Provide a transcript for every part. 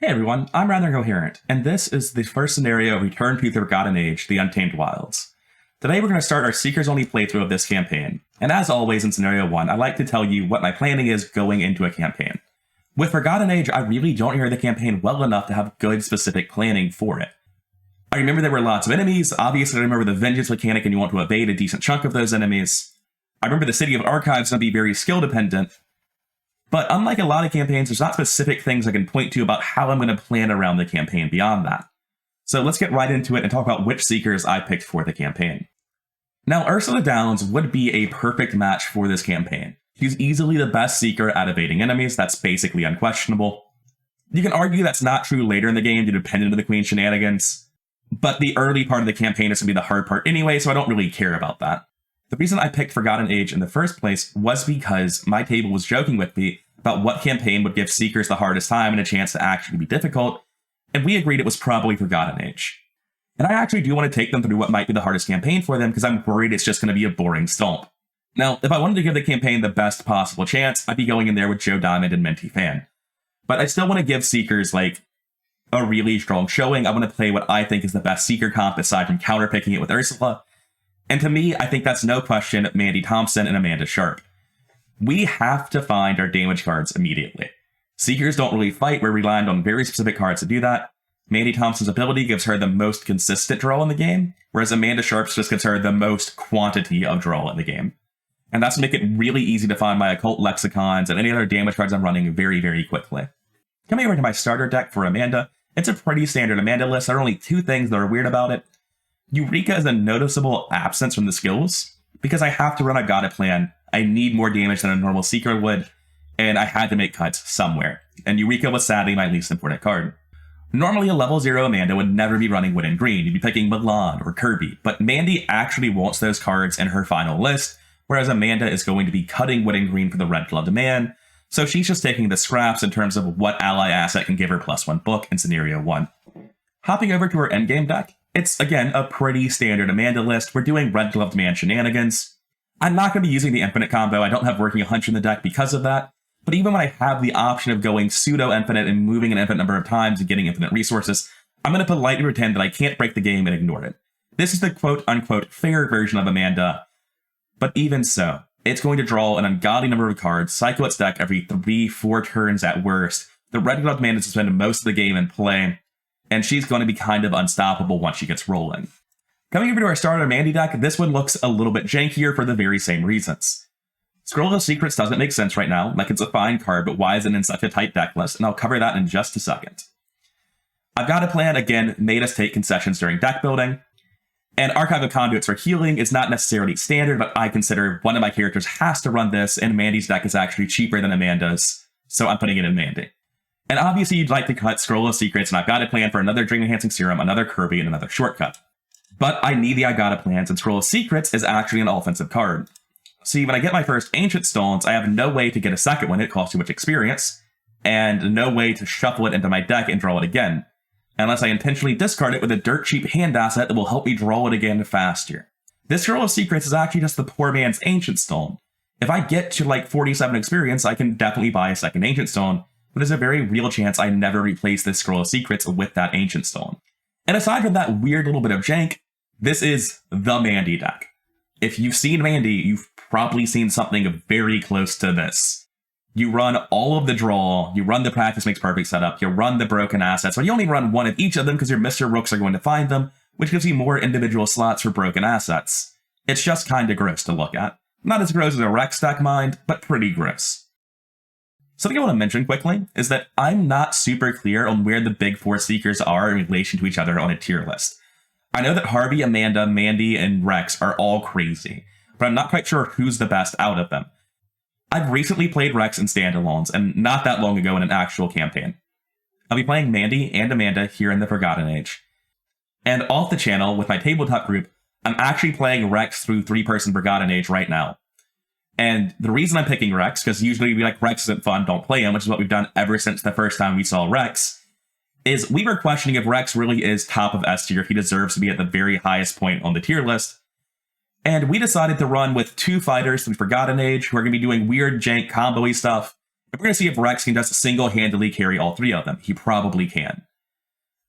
Hey everyone, I'm Rather Coherent, and this is the first scenario of Return to the Forgotten Age, the Untamed Wilds. Today we're going to start our Seekers-only playthrough of this campaign, and as always in Scenario 1, I like to tell you what my planning is going into a campaign. With Forgotten Age, I really don't hear the campaign well enough to have good specific planning for it. I remember there were lots of enemies, obviously I remember the vengeance mechanic and you want to evade a decent chunk of those enemies. I remember the City of Archives going to be very skill dependent, but unlike a lot of campaigns, there's not specific things I can point to about how I'm going to plan around the campaign beyond that. So let's get right into it and talk about which Seekers I picked for the campaign. Now, Ursula Downs would be a perfect match for this campaign. She's easily the best Seeker at evading enemies, that's basically unquestionable. You can argue that's not true later in the game due to Pendant of the Queen shenanigans, but the early part of the campaign is going to be the hard part anyway, so I don't really care about that. The reason I picked Forgotten Age in the first place was because my table was joking with me about what campaign would give Seekers the hardest time and a chance to actually be difficult, and we agreed it was probably Forgotten Age. And I actually do want to take them through what might be the hardest campaign for them because I'm worried it's just going to be a boring stomp. Now, if I wanted to give the campaign the best possible chance, I'd be going in there with Joe Diamond and Minty Fan. But I still want to give Seekers, a really strong showing. I want to play what I think is the best Seeker comp aside from counterpicking it with Ursula. And to me, I think that's no question Mandy Thompson and Amanda Sharp. We have to find our damage cards immediately. Seekers don't really fight, we're relying on very specific cards to do that. Mandy Thompson's ability gives her the most consistent draw in the game, whereas Amanda Sharp's just gives her the most quantity of draw in the game. And that's to make it really easy to find my occult lexicons and any other damage cards I'm running very, very quickly. Coming over to my starter deck for Amanda, it's a pretty standard Amanda list. There are only two things that are weird about it. Eureka is a noticeable absence from the skills. Because I have to run a Gotta plan, I need more damage than a normal Seeker would, and I had to make cuts somewhere. And Eureka was sadly my least important card. Normally a level 0 Amanda would never be running Wood and Green, you'd be picking Milan or Kirby, but Mandy actually wants those cards in her final list, whereas Amanda is going to be cutting Wood and Green for the Red Gloved Man, so she's just taking the scraps in terms of what ally asset can give her +1 book in Scenario 1. Hopping over to her endgame deck, it's, again, a pretty standard Amanda list. We're doing Red Gloved Man shenanigans. I'm not going to be using the Infinite combo. I don't have Working a Hunch in the deck because of that. But even when I have the option of going pseudo-infinite and moving an infinite number of times and getting infinite resources, I'm going to politely pretend that I can't break the game and ignore it. This is the quote-unquote fair version of Amanda. But even so, it's going to draw an ungodly number of cards, cycle its deck every 3-4 turns at worst. The Red Gloved Man is to spend most of the game in play, and she's going to be kind of unstoppable once she gets rolling. Coming over to our starter Mandy deck, this one looks a little bit jankier for the very same reasons. Scroll of Secrets doesn't make sense right now, it's a fine card, but why is it in such a tight deck list? And I'll cover that in just a second. I've Got a Plan, again, made us take concessions during deck building, and Archive of Conduits for healing is not necessarily standard, but I consider one of my characters has to run this, and Mandy's deck is actually cheaper than Amanda's, so I'm putting it in Mandy. And obviously you'd like to cut Scroll of Secrets, and I've got a plan for another Dream Enhancing Serum, another Kirby, and another Shortcut. But I need the I Got a Plan, and Scroll of Secrets is actually an offensive card. See, when I get my first Ancient Stones, I have no way to get a second one, it costs too much experience, and no way to shuffle it into my deck and draw it again, unless I intentionally discard it with a dirt cheap hand asset that will help me draw it again faster. This Scroll of Secrets is actually just the poor man's Ancient Stone. If I get to 47 experience, I can definitely buy a second Ancient Stone, but there's a very real chance I never replace this Scroll of Secrets with that Ancient Stone. And aside from that weird little bit of jank, this is the Mandy deck. If you've seen Mandy, you've probably seen something very close to this. You run all of the draw, you run the Practice Makes Perfect setup, you run the broken assets, but you only run one of each of them because your Mr. Rooks are going to find them, which gives you more individual slots for broken assets. It's just kinda gross to look at. Not as gross as a Rex deck, mind, but pretty gross. Something I want to mention quickly is that I'm not super clear on where the big four Seekers are in relation to each other on a tier list. I know that Harvey, Amanda, Mandy, and Rex are all crazy, but I'm not quite sure who's the best out of them. I've recently played Rex in standalones, and not that long ago in an actual campaign. I'll be playing Mandy and Amanda here in the Forgotten Age. And off the channel, with my tabletop group, I'm actually playing Rex through 3-person Forgotten Age right now. And the reason I'm picking Rex, because usually we Rex isn't fun, don't play him, which is what we've done ever since the first time we saw Rex, is we were questioning if Rex really is top of S tier, if he deserves to be at the very highest point on the tier list. And we decided to run with 2 fighters from Forgotten Age who are going to be doing weird jank combo-y stuff, We're going to see if Rex can just single-handedly carry all 3 of them. He probably can.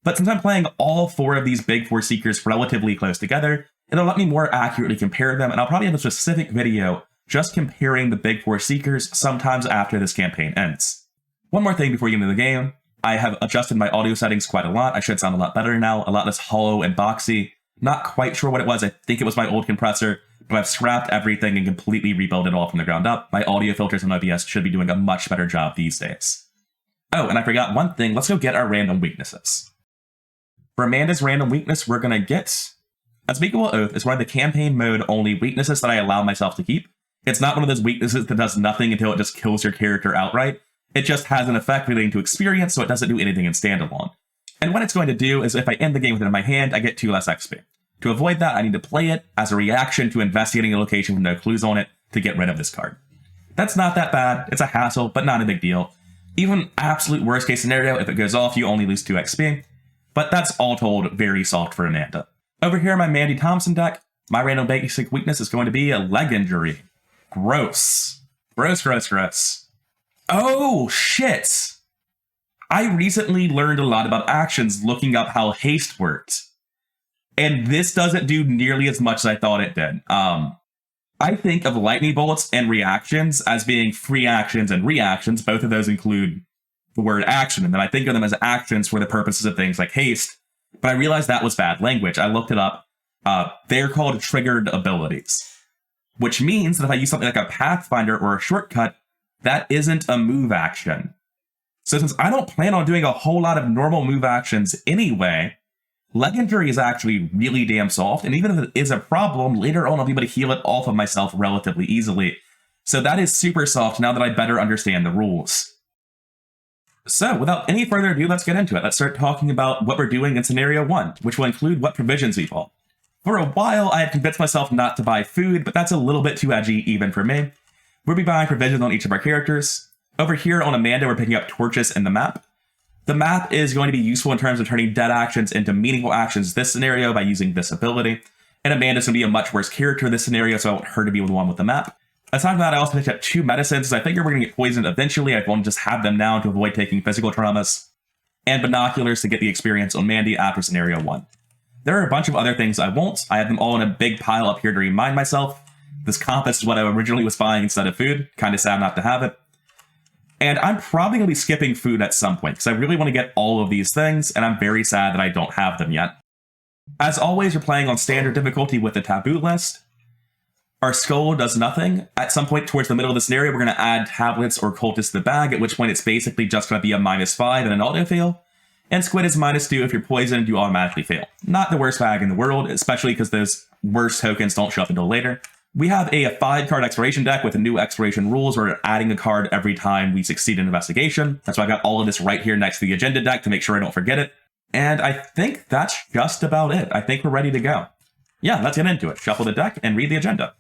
But since I'm playing all 4 of these big 4 Seekers relatively close together, it'll let me more accurately compare them, and I'll probably have a specific video just comparing the big 4 Seekers sometimes after this campaign ends. One more thing before you get into the game, I have adjusted my audio settings quite a lot. I should sound a lot better now, a lot less hollow and boxy. Not quite sure what it was. I think it was my old compressor, but I've scrapped everything and completely rebuilt it all from the ground up. My audio filters on OBS should be doing a much better job these days. Oh, and I forgot one thing. Let's go get our random weaknesses. For Amanda's random weakness, we're going to get Unspeakable Oath is one of the campaign mode only weaknesses that I allow myself to keep. It's not one of those weaknesses that does nothing until it just kills your character outright. It just has an effect relating to experience, so it doesn't do anything in standalone. And what it's going to do is if I end the game with it in my hand, I get 2 less XP. To avoid that, I need to play it as a reaction to investigating a location with no clues on it to get rid of this card. That's not that bad. It's a hassle, but not a big deal. Even absolute worst case scenario, if it goes off, you only lose 2 XP. But that's all told very soft for Amanda. Over here in my Mandy Thompson deck, my random basic weakness is going to be a leg injury. Gross. Gross, gross, gross. Oh, shit! I recently learned a lot about actions looking up how haste worked. And this doesn't do nearly as much as I thought it did. I think of lightning bolts and reactions as being free actions and reactions. Both of those include the word action, and then I think of them as actions for the purposes of things like haste. But I realized that was bad language. I looked it up. They're called triggered abilities, which means that if I use something like a pathfinder or a shortcut, that isn't a move action. So since I don't plan on doing a whole lot of normal move actions anyway, leg injury is actually really damn soft, and even if it is a problem, later on I'll be able to heal it off of myself relatively easily. So that is super soft now that I better understand the rules. So without any further ado, let's get into it. Let's start talking about what we're doing in Scenario 1, which will include what provisions we bought. For a while, I had convinced myself not to buy food, but that's a little bit too edgy even for me. We'll be buying provisions on each of our characters. Over here on Amanda, we're picking up torches in the map. The map is going to be useful in terms of turning dead actions into meaningful actions this scenario by using this ability. And Amanda's going to be a much worse character in this scenario, so I want her to be the one with the map. Aside from that, I also picked up 2 medicines, I figure we're going to get poisoned eventually. I want to just have them now to avoid taking physical traumas. And binoculars to get the experience on Mandy after Scenario 1. There are a bunch of other things I won't. I have them all in a big pile up here to remind myself. This compass is what I originally was buying instead of food. Kind of sad not to have it. And I'm probably going to be skipping food at some point, because I really want to get all of these things, and I'm very sad that I don't have them yet. As always, we're playing on standard difficulty with the taboo list. Our skull does nothing. At some point towards the middle of the scenario, we're going to add tablets or cultists to the bag, at which point it's basically just going to be a -5 and an auto-fail. And squid is -2 if you're poisoned, you automatically fail. Not the worst bag in the world, especially because those worst tokens don't show up until later. We have a 5-card exploration deck with the new exploration rules. We're adding a card every time we succeed in investigation. That's why I've got all of this right here next to the agenda deck to make sure I don't forget it. And I think that's just about it. I think we're ready to go. Yeah, let's get into it. Shuffle the deck and read the agenda.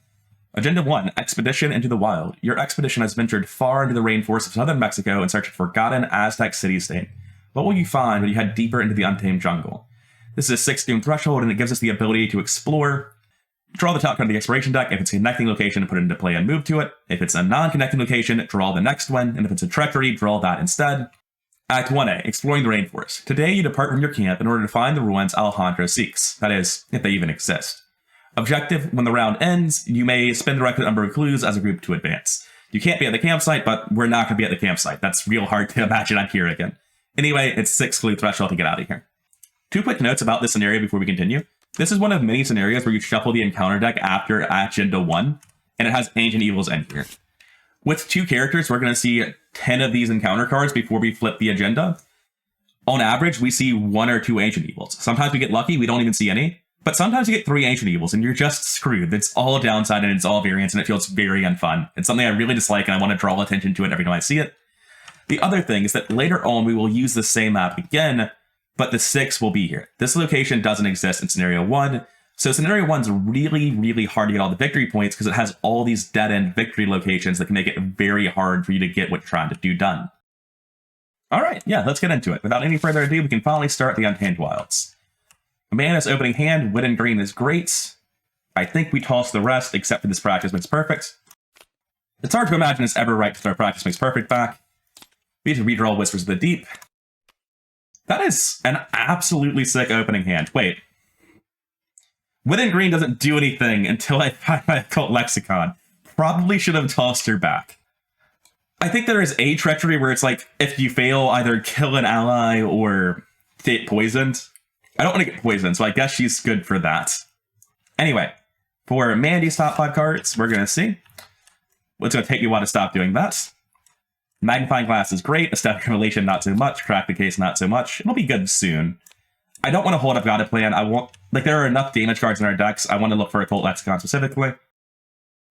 Agenda 1, Expedition into the Wild. Your expedition has ventured far into the rainforests of southern Mexico in search of a forgotten Aztec city-state. What will you find when you head deeper into the Untamed jungle? This is a 6 doom threshold, and it gives us the ability to explore. Draw the top card of the exploration deck. If it's a connecting location, put it into play and move to it. If it's a non-connecting location, draw the next one. And if it's a treachery, draw that instead. Act 1A, Exploring the Rainforest. Today, you depart from your camp in order to find the ruins Alejandro seeks. That is, if they even exist. Objective, when the round ends, you may spend the requisite number of clues as a group to advance. You can't be at the campsite, but we're not going to be at the campsite. That's real hard to imagine I'm here again. Anyway, it's 6 clue threshold to get out of here. 2 quick notes about this scenario before we continue. This is one of many scenarios where you shuffle the encounter deck after Agenda 1, and it has Ancient Evils in here. With 2 characters, we're going to see 10 of these encounter cards before we flip the agenda. On average, we see 1 or 2 Ancient Evils. Sometimes we get lucky, we don't even see any. But sometimes you get 3 Ancient Evils, and you're just screwed. It's all downside, and it's all variance, and it feels very unfun. It's something I really dislike, and I want to draw attention to it every time I see it. The other thing is that later on, we will use the same map again, but the 6 will be here. This location doesn't exist in Scenario 1, so Scenario 1's really, really hard to get all the victory points because it has all these dead-end victory locations that can make it very hard for you to get what you're trying to do done. Alright, yeah, let's get into it. Without any further ado, we can finally start the Untamed Wilds. Amanda's opening hand, Wood and Green, is great. I think we toss the rest, except for this Practice Makes Perfect. It's hard to imagine it's ever right to throw Practice Makes Perfect back. We need to redraw Whispers of the Deep. That is an absolutely sick opening hand. Wait. Within Green doesn't do anything until I find my Occult Lexicon. Probably should have tossed her back. I think there is a treachery where it's like, if you fail, either kill an ally or get poisoned. I don't want to get poisoned, so I guess she's good for that. Anyway, for Mandy's top 5 cards, we're going to see. It's going to take me a while to stop doing that. Magnifying Glass is great. Aesthetic Revelation, not so much. Crack the Case, not so much. It'll be good soon. I don't want to hold up God Plan. I want, like, there are enough damage cards in our decks. I want to look for Occult Lexicon specifically.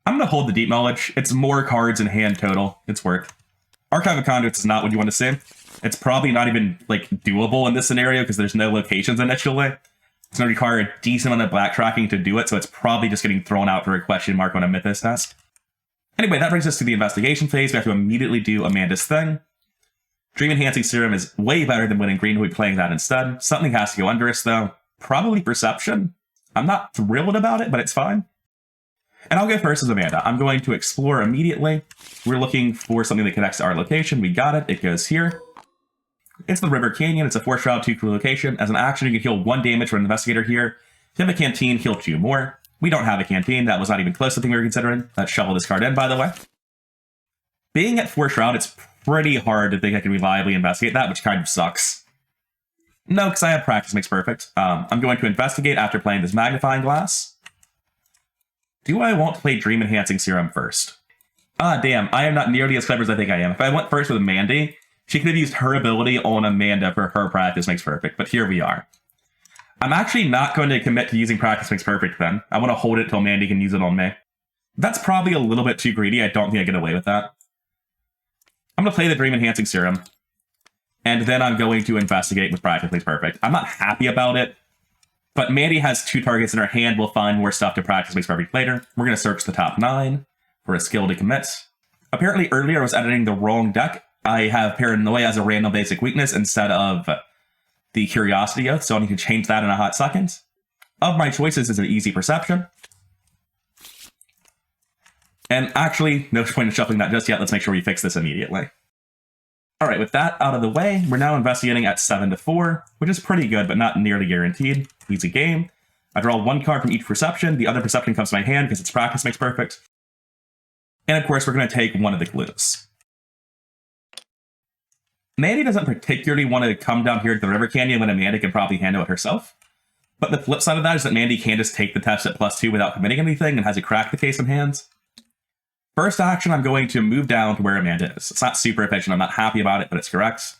I'm going to hold the Deep Knowledge. It's more cards in hand total. It's work. Archive of Conduits is not what you want to see. It's probably not even, like, doable in this scenario because there's no locations initially. It's going to require a decent amount of backtracking to do it, so it's probably just getting thrown out for a question mark on a Mythos test. Anyway, that brings us to the investigation phase. We have to immediately do Amanda's thing. Dream Enhancing Serum is way better than Winning Green. We'll be playing that instead. Something has to go under us, though. Probably Perception. I'm not thrilled about it, but it's fine. And I'll go first as Amanda. I'm going to explore immediately. We're looking for something that connects to our location. We got it. It goes here. It's the River Canyon. It's a 4-shroud 2-clue location. As an action, you can heal 1 damage for an investigator here. If you have a canteen, heal 2 more. We don't have a canteen. That was not even close to the thing we were considering. Let's shovel this card in, by the way. Being at 4-shroud, it's pretty hard to think I can reliably investigate that, which kind of sucks. No, because I have Practice Makes Perfect. I'm going to investigate after playing this Magnifying Glass. Do I want to play Dream Enhancing Serum first? Ah, damn. I am not nearly as clever as I think I am. If I went first with Mandy, she could have used her ability on Amanda for her Practice Makes Perfect, but here we are. I'm actually not going to commit to using Practice Makes Perfect then. I want to hold it till Mandy can use it on me. That's probably a little bit too greedy. I don't think I get away with that. I'm going to play the Dream Enhancing Serum, and then I'm going to investigate with Practice Makes Perfect. I'm not happy about it, but Mandy has 2 targets in her hand. We'll find more stuff to Practice Makes Perfect later. We're going to search the top 9 for a skill to commit. Apparently earlier I was editing the wrong deck. I have Paranoia as a random basic weakness instead of the Curiosity Oath, so I need to change that in a hot second. Of my choices is an Easy Perception. And actually, no point in shuffling that just yet. Let's make sure we fix this immediately. Alright, with that out of the way, we're now investigating at 7-4, which is pretty good, but not nearly guaranteed. Easy game. I draw 1 card from each perception. The other perception comes to my hand because its Practice Makes Perfect. And of course, we're going to take one of the clues. Mandy doesn't particularly want to come down here to the River Canyon when Amanda can probably handle it herself. But the flip side of that is that Mandy can just take the test at +2 without committing anything and has a Crack the Case in hands. First action, I'm going to move down to where Amanda is. It's not super efficient. I'm not happy about it, but it's correct.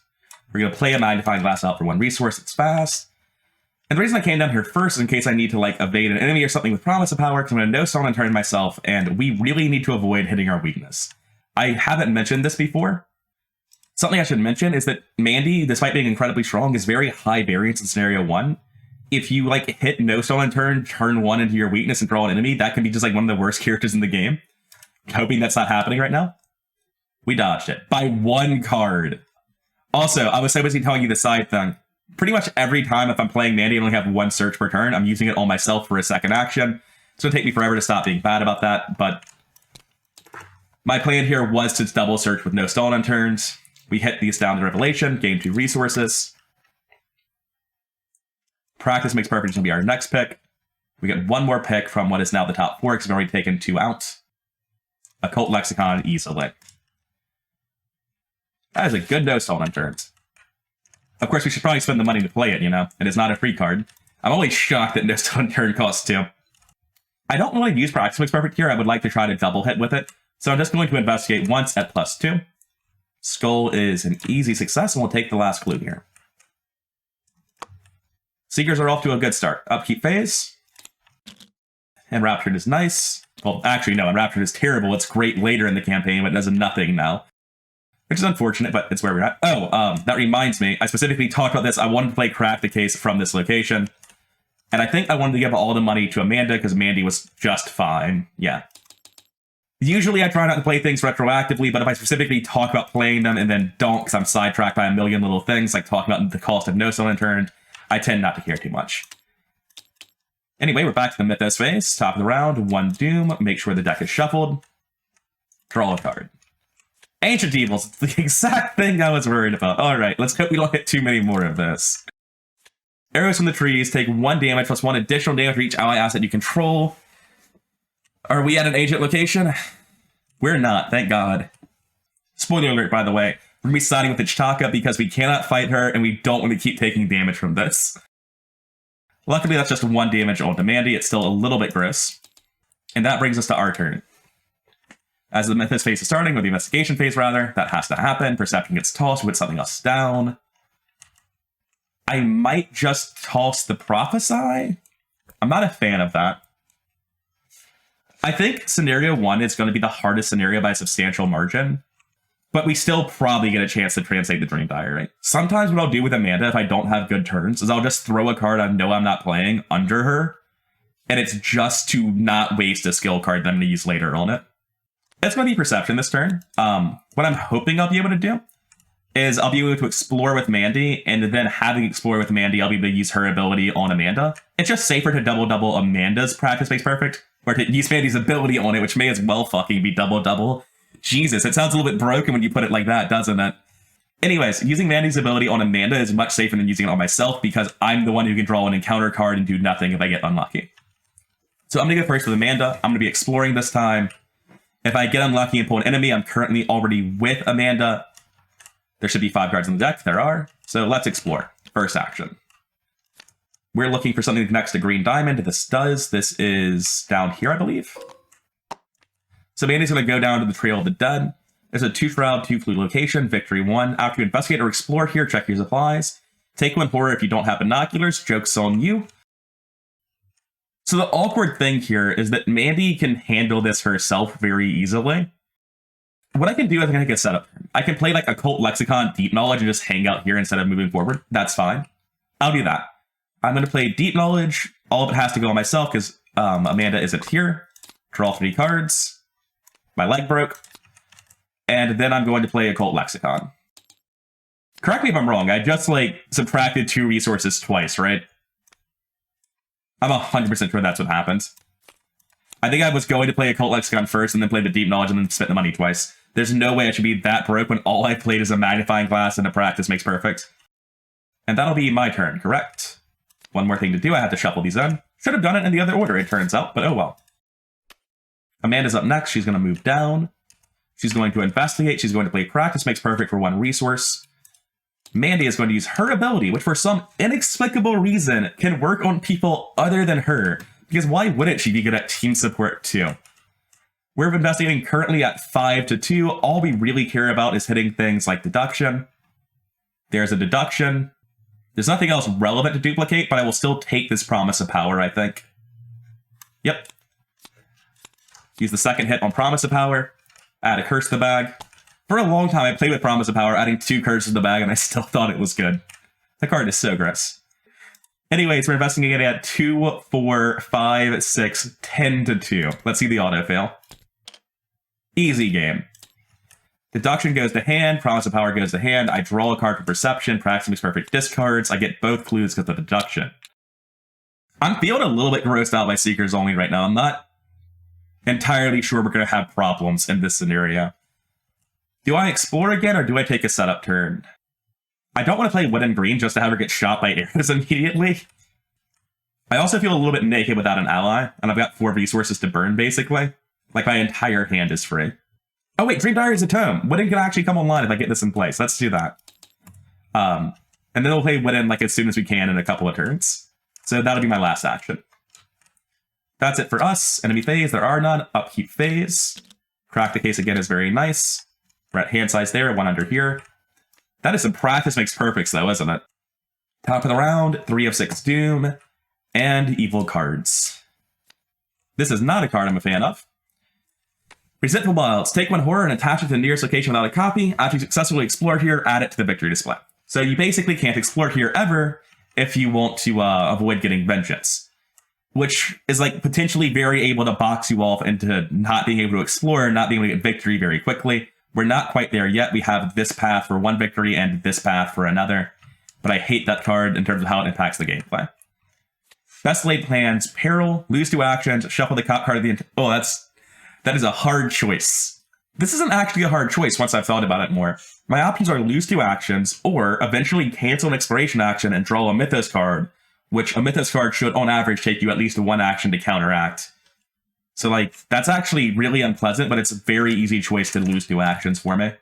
We're going to play a Magnifying Glass out for 1 resource. It's fast. And the reason I came down here first is in case I need to, like, evade an enemy or something with Promise of Power, because I'm going to no stone and turn myself, and we really need to avoid hitting our weakness. I haven't mentioned this before. Something I should mention is that Mandy, despite being incredibly strong, is very high variance in Scenario 1. If you, like, hit no stone and turn 1 into your weakness and draw an enemy, that can be just, like, one of the worst characters in the game. Hoping that's not happening right now. We dodged it. By 1 card. Also, I was so busy telling you the side thing. Pretty much every time if I'm playing Mandy and only have 1 search per turn, I'm using it on myself for a second action. It's going to take me forever to stop being bad about that, but my plan here was to double search with no stone unturns. We hit the Astounded Revelation, gain 2 resources. Practice Makes Perfect is going to be our next pick. We get 1 more pick from what is now the top 4 because we've already taken 2 out. Occult Lexicon easily. That is a good no stone unturns. Of course, we should probably spend the money to play it, you know? It is not a free card. I'm only shocked that no stone turn costs 2. I don't really use Practice Makes Perfect here. I would like to try to double hit with it. So I'm just going to investigate once at +2. Skull is an easy success, and we'll take the last clue here. Seekers are off to a good start. Upkeep phase. Enraptured is nice. Well, actually, no, Enraptured is terrible. It's great later in the campaign, but it does nothing now. Which is unfortunate, but it's where we're at. Oh, that reminds me. I specifically talked about this. I wanted to play Crack the Case from this location. And I think I wanted to give all the money to Amanda, because Mandy was just fine. Yeah. Usually I try not to play things retroactively, but if I specifically talk about playing them and then don't, because I'm sidetracked by a million little things, like talking about the cost of no stone unturned, I tend not to care too much. Anyway, we're back to the Mythos phase. Top of the round, 1 Doom. Make sure the deck is shuffled. Draw a card. Ancient Evils, the exact thing I was worried about. Alright, let's hope we don't hit too many more of this. Arrows from the trees take 1 damage plus 1 additional damage for each ally asset you control. Are we at an agent location? We're not, thank God. Spoiler alert, by the way. We're going to be siding with the Chitaka because we cannot fight her and we don't want to keep taking damage from this. Luckily, that's just 1 damage on Mandy. It's still a little bit gross. And that brings us to our turn. As the Mythos phase is starting, or the investigation phase rather, that has to happen. Perception gets tossed, we put something else down. I might just toss the Prophesy. I'm not a fan of that. I think scenario 1 is going to be the hardest scenario by a substantial margin. But we still probably get a chance to translate the Dream Diary. Sometimes what I'll do with Amanda if I don't have good turns is I'll just throw a card I know I'm not playing under her. And it's just to not waste a skill card that I'm going to use later on it. It's going to be Perception this turn. What I'm hoping I'll be able to do is I'll be able to explore with Mandy, and then having explore with Mandy, I'll be able to use her ability on Amanda. It's just safer to double Amanda's Practice Makes Perfect, or to use Mandy's ability on it, which may as well fucking be double. Jesus, it sounds a little bit broken when you put it like that, doesn't it? Anyways, using Mandy's ability on Amanda is much safer than using it on myself because I'm the one who can draw an encounter card and do nothing if I get unlucky. So I'm going to go first with Amanda. I'm going to be exploring this time. If I get unlucky and pull an enemy, I'm currently already with Amanda. There should be 5 cards in the deck. There are. So let's explore. First action. We're looking for something that connects to Green Diamond. This does. This is down here, I believe. So Mandy's going to go down to the Trail of the Dead. There's a 2 Shroud, 2 Clue location, Victory 1. After you investigate or explore here, check your supplies. Take 1 horror if you don't have binoculars. Joke's on you. So the awkward thing here is that Mandy can handle this herself very easily. What I can do is I can take a setup. I can play like Occult Lexicon Deep Knowledge and just hang out here instead of moving forward. That's fine. I'll do that. I'm going to play Deep Knowledge. All of it has to go on myself because Amanda isn't here. Draw 3 cards. My leg broke. And then I'm going to play Occult Lexicon. Correct me if I'm wrong. I just subtracted 2 resources twice, right? I'm 100% sure that's what happens. I think I was going to play Occult Lexicon first and then play the Deep Knowledge and then spent the money twice. There's no way I should be that broke when all I played is a Magnifying Glass and a Practice Makes Perfect. And that'll be my turn, correct? One more thing to do, I have to shuffle these in. Should have done it in the other order, it turns out, but oh well. Amanda's up next, she's going to move down. She's going to investigate, she's going to play Practice Makes Perfect for 1 resource. Mandy is going to use her ability, which for some inexplicable reason can work on people other than her. Because why wouldn't she be good at team support too? We're investigating currently at 5-2. All we really care about is hitting things like deduction. There's a deduction. There's nothing else relevant to duplicate, but I will still take this Promise of Power, I think. Yep. Use the second hit on Promise of Power. Add a curse to the bag. For a long time, I played with Promise of Power, adding 2 curses to the bag, and I still thought it was good. The card is so gross. Anyways, we're investigating at 2, 4, 5, 6, 10-2. Let's see the auto-fail. Easy game. Deduction goes to hand, Promise of Power goes to hand, I draw a card for Perception, Practice Makes Perfect discards, I get both clues because of deduction. I'm feeling a little bit grossed out by Seekers Only right now. I'm not entirely sure we're going to have problems in this scenario. Do I explore again, or do I take a setup turn? I don't want to play Wood and Green just to have her get shot by arrows immediately. I also feel a little bit naked without an ally, and I've got 4 resources to burn, basically. Like, my entire hand is free. Oh wait, Dream Diary is a tome. Wooden can actually come online if I get this in place. Let's do that. And then we'll play Wooden as soon as we can in a couple of turns. So that'll be my last action. That's it for us. Enemy phase, there are none. Upkeep phase. Crack the case again is very nice. We're at hand size there, 1 under here. That is some Practice Makes Perfects though, isn't it? Top of the round, 3 of 6 Doom, and Evil cards. This is not a card I'm a fan of. Resentful Wilds. Take 1 horror and attach it to the nearest location without a copy. After you successfully explore here, add it to the victory display. So you basically can't explore here ever if you want to avoid getting Vengeance. Which is potentially very able to box you off into not being able to explore, not being able to get victory very quickly. We're not quite there yet. We have this path for 1 victory and this path for another. But I hate that card in terms of how it impacts the gameplay. Best laid plans, Peril, lose 2 actions, shuffle the top card of the... Oh, that is a hard choice. This isn't actually a hard choice once I've thought about it more. My options are lose 2 actions, or eventually cancel an exploration action and draw a Mythos card, which a Mythos card should on average take you at least 1 action to counteract. So like, that's actually really unpleasant, but it's a very easy choice to lose 2 actions for me.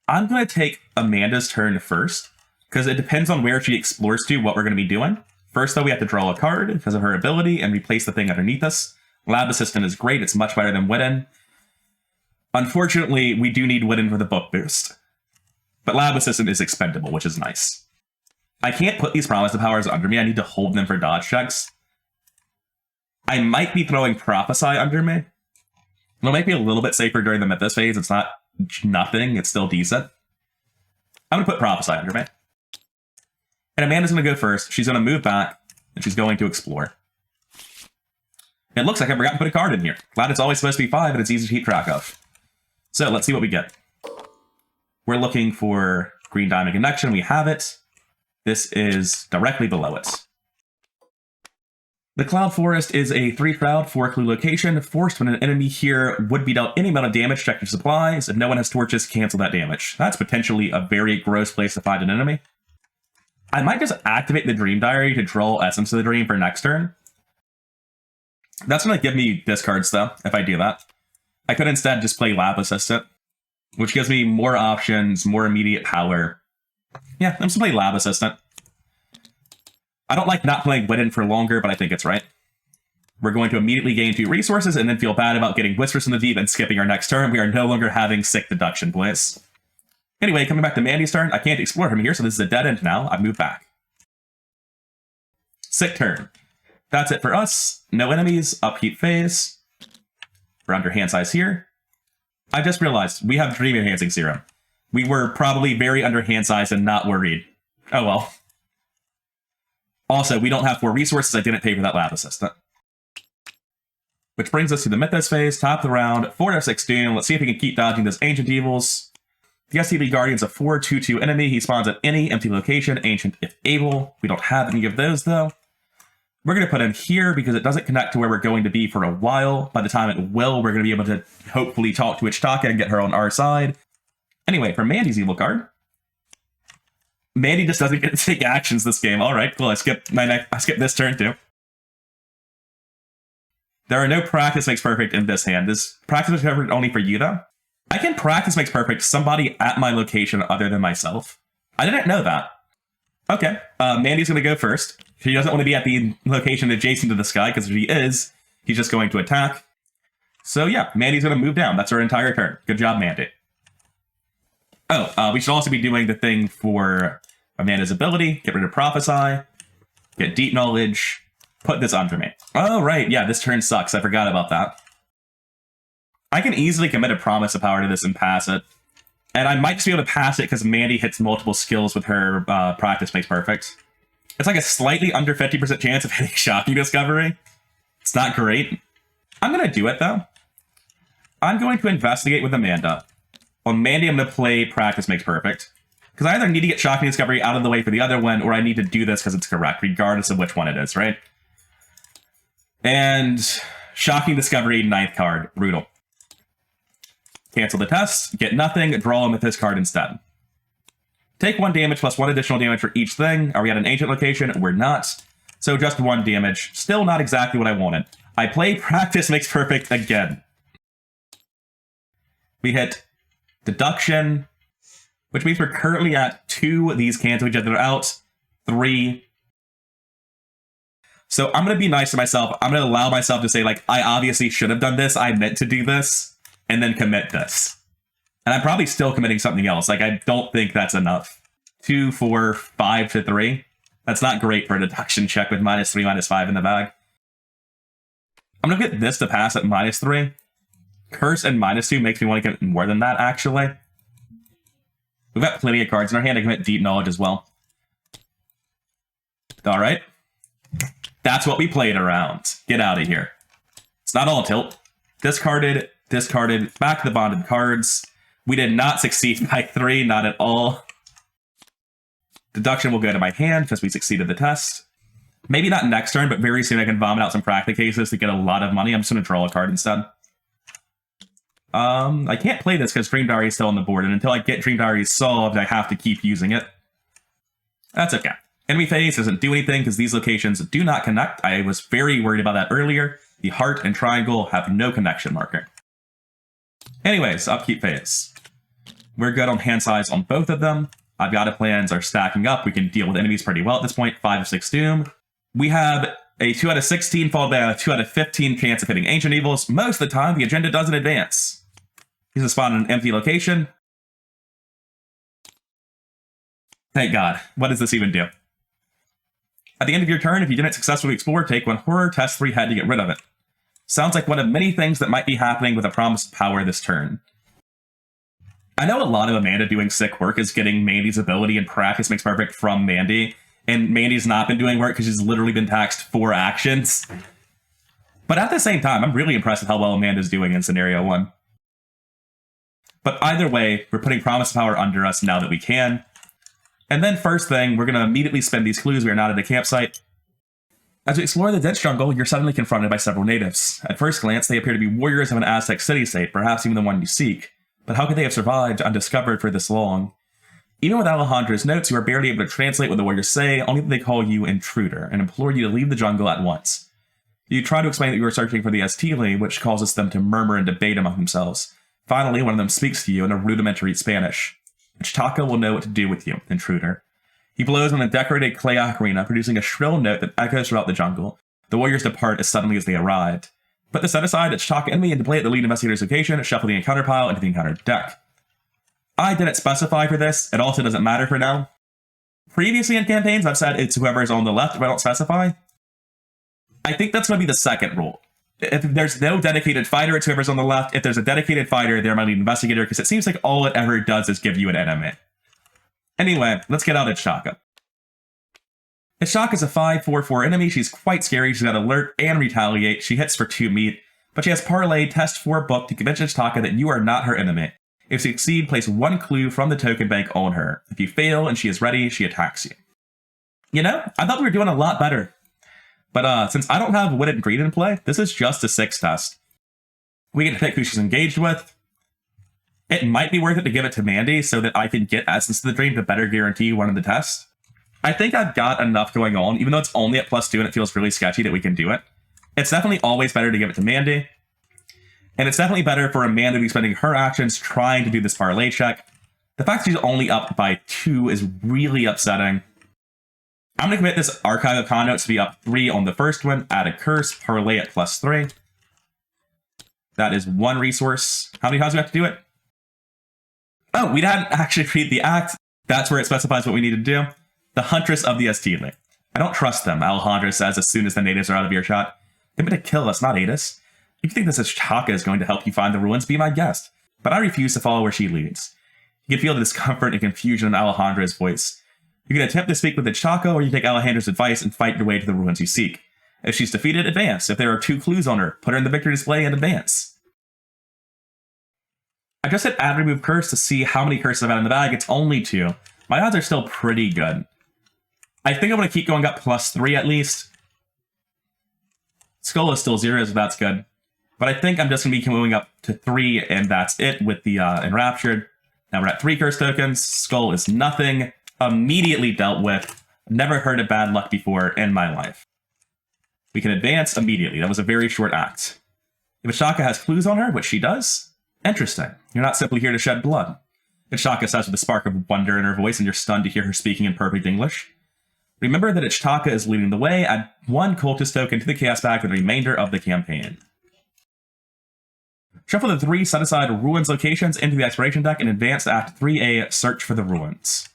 I'm going to take Amanda's turn first, because it depends on where she explores to what we're going to be doing. First, though, we have to draw a card because of her ability and replace the thing underneath us. Lab Assistant is great. It's much better than Witten. Unfortunately, we do need Witten for the book boost. But Lab Assistant is expendable, which is nice. I can't put these Promise of Powers under me. I need to hold them for dodge checks. I might be throwing Prophesy under me. It might be a little bit safer during the Mythos phase. It's not nothing. It's still decent. I'm going to put Prophesy under me. And Amanda's going to go first. She's going to move back, and she's going to explore. It looks like I forgot to put a card in here. Glad it's always supposed to be 5, and it's easy to keep track of. So let's see what we get. We're looking for Green Diamond Connection. We have it. This is directly below it. The Cloud Forest is a 3-cloud, 4-clue location. Forced when an enemy here would be dealt any amount of damage, check your supplies. If no one has torches, cancel that damage. That's potentially a very gross place to find an enemy. I might just activate the Dream Diary to draw Essence of the Dream for next turn. That's going to give me discards, though, if I do that. I could instead just play Lab Assistant, which gives me more options, more immediate power. Yeah, I'm just going to play Lab Assistant. I don't like not playing Witten for longer, but I think it's right. We're going to immediately gain 2 resources and then feel bad about getting Whispers from the Deep and skipping our next turn. We are no longer having sick deduction plays. Anyway, coming back to Mandy's turn, I can't explore from here, so this is a dead end now. I've moved back. Sick turn. That's it for us. No enemies, upkeep phase. We're under hand size here. I just realized we have Dream Enhancing Serum. We were probably very under hand size and not worried. Oh well. Also, we don't have 4 resources. I didn't pay for that Lab Assistant. Which brings us to the Mythos phase, top of the round, 4 out of 6 Doom. Let's see if we can keep dodging those Ancient Evils. The STB Guardian's a 4/2/2 enemy. He spawns at any empty location, Ancient if able. We don't have any of those, though. We're going to put him here because it doesn't connect to where we're going to be for a while. By the time it will, we're going to be able to hopefully talk to Ichtaka and get her on our side. Anyway, for Mandy's evil card, Mandy just doesn't get to take actions this game. All right, cool. I skipped this turn, too. There are no Practice Makes Perfect in this hand. This Practice Makes Perfect only for you, though. I can Practice Makes Perfect somebody at my location other than myself. I didn't know that. Okay, Mandy's going to go first. She doesn't want to be at the location adjacent to this guy, because if she is, he's just going to attack. So yeah, Mandy's going to move down. That's her entire turn. Good job, Mandy. Oh, we should also be doing the thing for Amanda's ability. Get rid of Prophesy. Get Deep Knowledge. Put this under me. Oh, right. Yeah, this turn sucks. I forgot about that. I can easily commit a Promise of Power to this and pass it. And I might just be able to pass it because Mandy hits multiple skills with her Practice Makes Perfect. It's like a slightly under 50% chance of hitting Shocking Discovery. It's not great. I'm going to do it, though. I'm going to investigate with Amanda. On Mandy, I'm going to play Practice Makes Perfect. Because I either need to get Shocking Discovery out of the way for the other one, or I need to do this because it's correct, regardless of which one it is, right? And Shocking Discovery, 9th card. Brutal. Cancel the test, get nothing, draw him with this card instead. Take 1 damage plus 1 additional damage for each thing. Are we at an ancient location? We're not. So just 1 damage. Still not exactly what I wanted. I play Practice Makes Perfect again. We hit Deduction, which means we're currently at 2. These cancel each other out. 3. So I'm going to be nice to myself. I'm going to allow myself to say, like, I obviously should have done this. I meant to do this. And then commit this. And I'm probably still committing something else. Like, I don't think that's enough. 2, 4, 5 to 3. That's not great for a deduction check with -3, -5 in the bag. I'm going to get this to pass at -3. Curse and -2 makes me want to get more than that, actually. We've got plenty of cards in our hand to commit Deep Knowledge as well. All right. That's what we played around. Get out of here. It's not all tilt. Discarded. Discarded, back to the bonded cards. We did not succeed by 3, not at all. Deduction will go to my hand because we succeeded the test. Maybe not next turn, but very soon I can vomit out some practice cases to get a lot of money. I'm just going to draw a card instead. I can't play this because Dream Diary is still on the board, and until I get Dream Diary solved, I have to keep using it. That's okay. Enemy phase doesn't do anything because these locations do not connect. I was very worried about that earlier. The heart and triangle have no connection marker. Anyways, upkeep phase. We're good on hand size on both of them. I've got plans are stacking up. We can deal with enemies pretty well at this point. 5 of 6 Doom. We have a 2 out of 16 followed by a 2 out of 15 chance of hitting Ancient Evils. Most of the time, the agenda doesn't advance. He's gonna spawn in an empty location. Thank God. What does this even do? At the end of your turn, if you didn't successfully explore, take 1 horror, test 3 head to get rid of it. Sounds like one of many things that might be happening with a promised power this turn. I know a lot of Amanda doing sick work is getting Mandy's ability and practice makes perfect from Mandy, and Mandy's not been doing work because she's literally been taxed 4 actions. But at the same time, I'm really impressed with how well Amanda's doing in Scenario 1. But either way, we're putting promised power under us now that we can. And then first thing, we're going to immediately spend these clues. We are not at a campsite. As we explore the dense jungle, you're suddenly confronted by several natives. At first glance, they appear to be warriors of an Aztec city-state, perhaps even the one you seek. But how could they have survived undiscovered for this long? Even with Alejandra's notes, you are barely able to translate what the warriors say, only that they call you intruder, and implore you to leave the jungle at once. You try to explain that you are searching for the Estili, which causes them to murmur and debate among themselves. Finally, one of them speaks to you in a rudimentary Spanish. Chitaka will know what to do with you, intruder. He blows on a decorated clay ocarina, producing a shrill note that echoes throughout the jungle. The warriors depart as suddenly as they arrived. Put the set aside, Chitaka enemy, and play at the lead investigator's location, shuffle the encounter pile into the encounter deck. I didn't specify for this, it also doesn't matter for now. Previously in campaigns, I've said it's whoever's on the left if I don't specify. I think that's going to be the second rule. If there's no dedicated fighter, it's whoever's on the left. If there's a dedicated fighter, they're my lead investigator, because it seems like all it ever does is give you an enemy. Anyway, let's get out of Chaka. Chaka's a 5/4/4 enemy. She's quite scary. She's got alert and retaliate. She hits for 2 meat, but she has parlay, test 4 book to convince Chaka that you are not her enemy. If you succeed, place 1 clue from the token bank on her. If you fail and she is ready, she attacks you. You know, I thought we were doing a lot better. But since I don't have Wit and Greed in play, this is just a 6 test. We get to pick who she's engaged with. It might be worth it to give it to Mandy so that I can get Essence of the Dream to better guarantee one of the tests. I think I've got enough going on, even though it's only at +2 and it feels really sketchy that we can do it. It's definitely always better to give it to Mandy. And it's definitely better for Amanda to be spending her actions trying to do this parlay check. The fact that she's only up by 2 is really upsetting. I'm going to commit this Archive of Connotes to be up 3 on the first one, add a curse, parlay at +3. That is 1 resource. How many times do we have to do it? Oh, we didn't actually read the act. That's where it specifies what we need to do. The Huntress of the Estili. I don't trust them, Alejandra says as soon as the natives are out of earshot. They meant to kill us, not aid us. If you think this Chaka is going to help you find the ruins, be my guest. But I refuse to follow where she leads. You can feel the discomfort and confusion in Alejandra's voice. You can attempt to speak with the Chaka, or you take Alejandra's advice and fight your way to the ruins you seek. If she's defeated, advance. If there are 2 clues on her, put her in the victory display and advance. I just hit add remove curse to see how many curses I've had in the bag. It's only 2. My odds are still pretty good. I think I'm going to keep going up +3 at least. Skull is still 0, so that's good. But I think I'm just going to be moving up to 3, and that's it with the Enraptured. Now we're at 3 curse tokens. Skull is nothing. Immediately dealt with. Never heard of bad luck before in my life. We can advance immediately. That was a very short act. If Chaka has clues on her, which she does, interesting. You're not simply here to shed blood. Chaka says with a spark of wonder in her voice, and you're stunned to hear her speaking in perfect English. Remember that Chaka is leading the way. Add 1 cultist token to the chaos bag for the remainder of the campaign. Shuffle the 3 set-aside ruins locations into the exploration deck and advance to Act 3A, search for the ruins.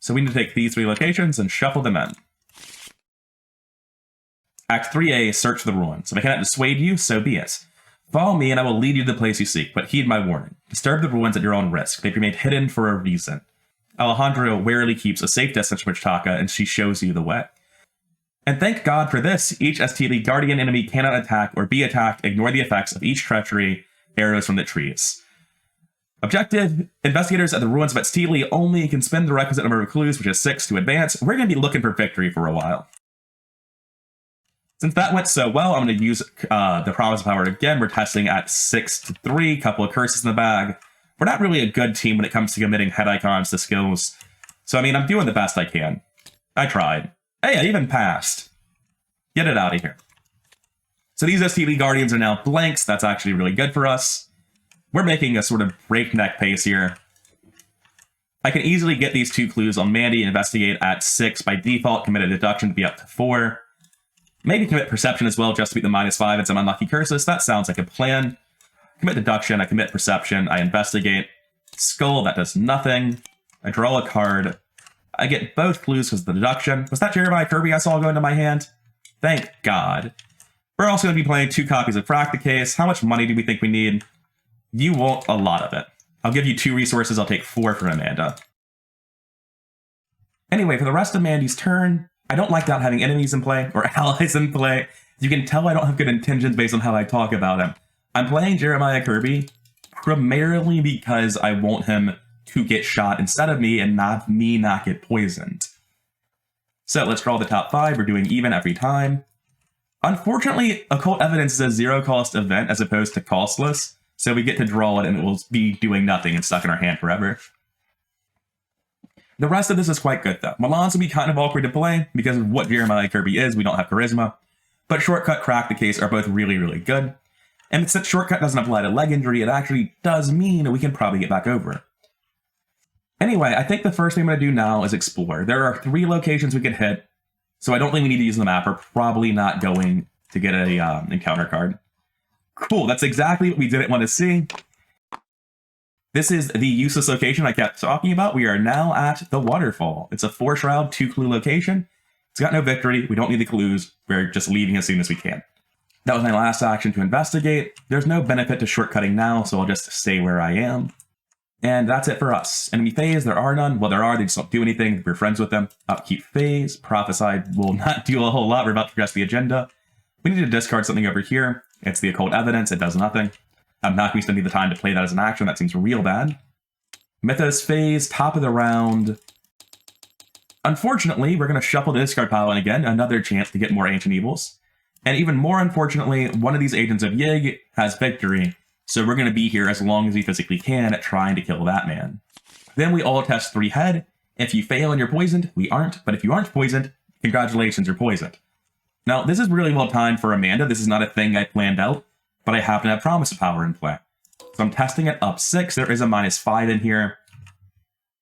So we need to take these 3 locations and shuffle them in. Act 3A, search the ruins. If I cannot dissuade you, so be it. Follow me and I will lead you to the place you seek, but heed my warning. Disturb the ruins at your own risk. They've remained hidden for a reason. Alejandra warily keeps a safe distance from Chaka, and she shows you the way. And thank God for this, each STL Guardian enemy cannot attack or be attacked. Ignore the effects of each treachery, arrows from the trees. Objective, investigators at the ruins of Estili only can spend the requisite number of clues, which is 6, to advance. We're going to be looking for victory for a while. Since that went so well, I'm going to use the Promise of Power again. We're testing at 6-3, couple of curses in the bag. We're not really a good team when it comes to committing head icons to skills. So, I mean, I'm doing the best I can. I tried. Hey, I even passed. Get it out of here. So these STD Guardians are now blanks. That's actually really good for us. We're making a sort of breakneck pace here. I can easily get these 2 clues on Mandy and investigate at 6 by default, commit a deduction to be up to 4. Maybe commit perception as well, just to beat the -5 and some unlucky curses. That sounds like a plan. Commit deduction, I commit perception, I investigate. Skull, that does nothing. I draw a card. I get both clues because of the deduction. Was that Jeremiah Kirby I saw go into my hand? Thank God. We're also going to be playing 2 copies of Crack the Case. How much money do we think we need? You want a lot of it. I'll give you 2 resources. I'll take 4 for Amanda. Anyway, for the rest of Mandy's turn, I don't like not having enemies in play or allies in play. You can tell I don't have good intentions based on how I talk about him. I'm playing Jeremiah Kirby primarily because I want him to get shot instead of me and not me not get poisoned. So let's draw the top 5. We're doing even every time. Unfortunately, Occult Evidence is a 0-cost event as opposed to costless, so we get to draw it and it will be doing nothing and stuck in our hand forever. The rest of this is quite good, though. Milan's will be kind of awkward to play because of what Jeremiah Kirby is. We don't have charisma. But Shortcut, Crack the Case are both really, really good. And since Shortcut doesn't apply to leg injury, it actually does mean we can probably get back over it. Anyway, I think the first thing I'm going to do now is explore. There are 3 locations we could hit, so I don't think we need to use the map. We're probably not going to get a encounter card. Cool, that's exactly what we didn't want to see. This is the useless location I kept talking about. We are now at the waterfall. It's a 4-shroud, 2-clue location. It's got no victory. We don't need the clues. We're just leaving as soon as we can. That was my last action to investigate. There's no benefit to shortcutting now, so I'll just stay where I am. And that's it for us. Enemy phase, there are none. Well, there are, they just don't do anything. We're friends with them. Upkeep phase, prophesied will not do a whole lot. We're about to progress the agenda. We need to discard something over here. It's the Occult Evidence. It does nothing. I'm not going to be spending the time to play that as an action. That seems real bad. Mythos phase, top of the round. Unfortunately, we're going to shuffle the discard pile in again. Another chance to get more Ancient Evils. And even more unfortunately, one of these Agents of Yig has victory. So we're going to be here as long as we physically can at trying to kill that man. Then we all test 3 head. If you fail and you're poisoned, we aren't. But if you aren't poisoned, congratulations, you're poisoned. Now, this is really well timed for Amanda. This is not a thing I planned out, but I happen to have Promise of Power in play. So I'm testing it up 6. There is a -5 in here.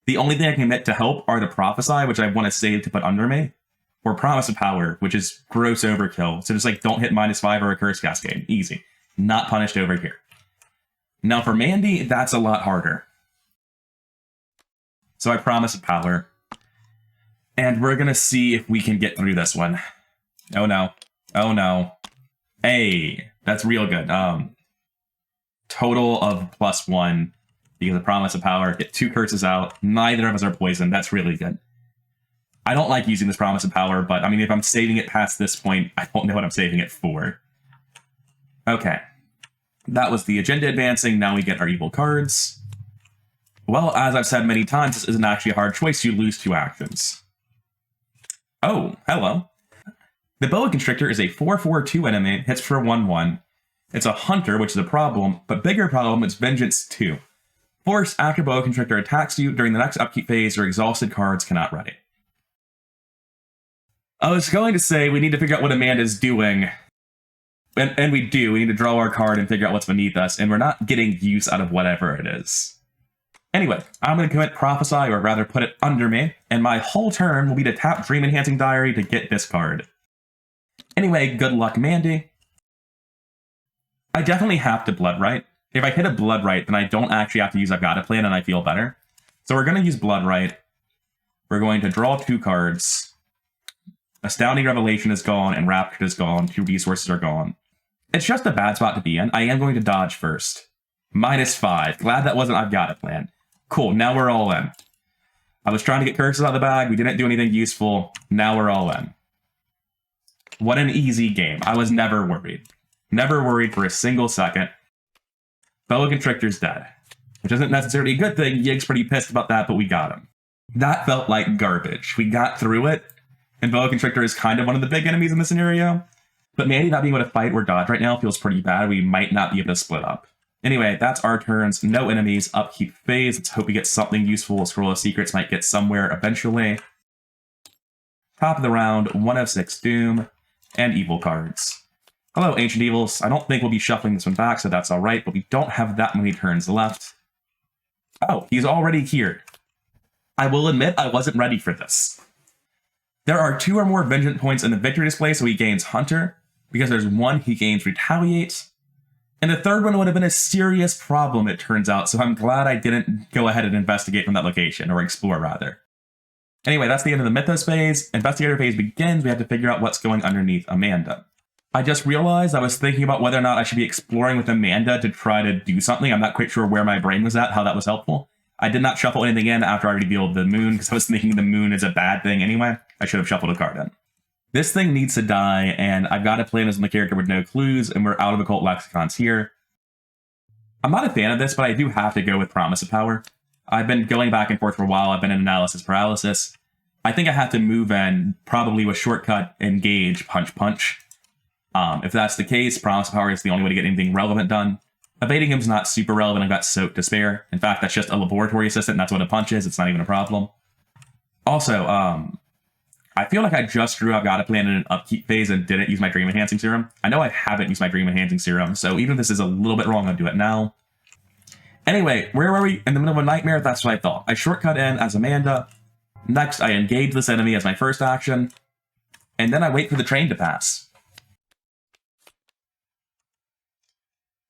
The only thing I can commit to help are the Prophesy, which I want to save to put under me, or Promise of Power, which is gross overkill. So just like don't hit -5 or a Curse Cascade. Easy. Not punished over here. Now for Mandy, that's a lot harder. So I Promise of Power. And we're going to see if we can get through this one. Oh no. Oh no. Hey, that's real good. Total of +1 because of Promise of Power. Get 2 curses out. Neither of us are poisoned. That's really good. I don't like using this Promise of Power, but I mean, if I'm saving it past this point, I don't know what I'm saving it for. Okay. That was the agenda advancing. Now we get our evil cards. Well, as I've said many times, this isn't actually a hard choice. You lose 2 actions. Oh, hello. The Boa Constrictor is a 4/4/2 enemy, hits for 1/1. It's a hunter, which is a problem, but bigger problem, it's Vengeance 2. Force, after Boa Constrictor attacks you during the next upkeep phase, your exhausted cards cannot ready. I was going to say we need to figure out what Amanda's doing. And we do. We need to draw our card and figure out what's beneath us, and we're not getting use out of whatever it is. Anyway, I'm going to commit Prophesy, or rather put it under me, and my whole turn will be to tap Dream Enhancing Diary to get this card. Anyway, good luck, Mandy. I definitely have to Blood Right. If I hit a Blood Right, then I don't actually have to use I've Got a Plan, and I feel better. So we're going to use Blood Right. We're going to draw 2 cards. Astounding Revelation is gone, and Raptured is gone. 2 resources are gone. It's just a bad spot to be in. I am going to dodge first. -5. Glad that wasn't I've Got a Plan. Cool, now we're all in. I was trying to get curses out of the bag. We didn't do anything useful. Now we're all in. What an easy game. I was never worried. Never worried for a single second. Boa Constrictor's dead. Which isn't necessarily a good thing. Yig's pretty pissed about that, but we got him. That felt like garbage. We got through it. And Boa Constrictor is kind of one of the big enemies in the scenario. But Mandy not being able to fight or dodge right now feels pretty bad. We might not be able to split up. Anyway, that's our turns. No enemies. Upkeep phase. Let's hope we get something useful. Scroll of Secrets might get somewhere eventually. Top of the round, 1 of 6 Doom, and Evil cards. Hello, Ancient Evils. I don't think we'll be shuffling this one back, so that's alright, but we don't have that many turns left. Oh, he's already here. I will admit I wasn't ready for this. There are 2 or more Vengeance points in the victory display, so he gains Hunter. Because there's 1, he gains Retaliate. And the third one would have been a serious problem, it turns out, so I'm glad I didn't go ahead and investigate from that location, or explore, rather. Anyway, that's the end of the Mythos phase. Investigator phase begins. We have to figure out what's going underneath Amanda. I just realized I was thinking about whether or not I should be exploring with Amanda to try to do something. I'm not quite sure where my brain was at, how that was helpful. I did not shuffle anything in after I revealed the moon, because I was thinking the moon is a bad thing anyway. I should have shuffled a card in. This thing needs to die, and I've got to play this on the character with no clues, and we're out of occult lexicons here. I'm not a fan of this, but I do have to go with Promise of Power. I've been going back and forth for a while. I've been in analysis paralysis. I think I have to move in, probably with shortcut, engage, punch, punch. If that's the case, Promise of Power is the only way to get anything relevant done. Evading him's not super relevant. I've got Soak to spare. In fact, that's just a laboratory assistant, and that's what a punch is. It's not even a problem. Also, I feel like I just drew I've Got a Plan in an upkeep phase and didn't use my Dream Enhancing Serum. I know I haven't used my Dream Enhancing Serum, so even if this is a little bit wrong, I'll do it now. Anyway, where were we? In the middle of a nightmare? That's what I thought. I shortcut in as Amanda. Next, I engage this enemy as my first action. And then I wait for the train to pass.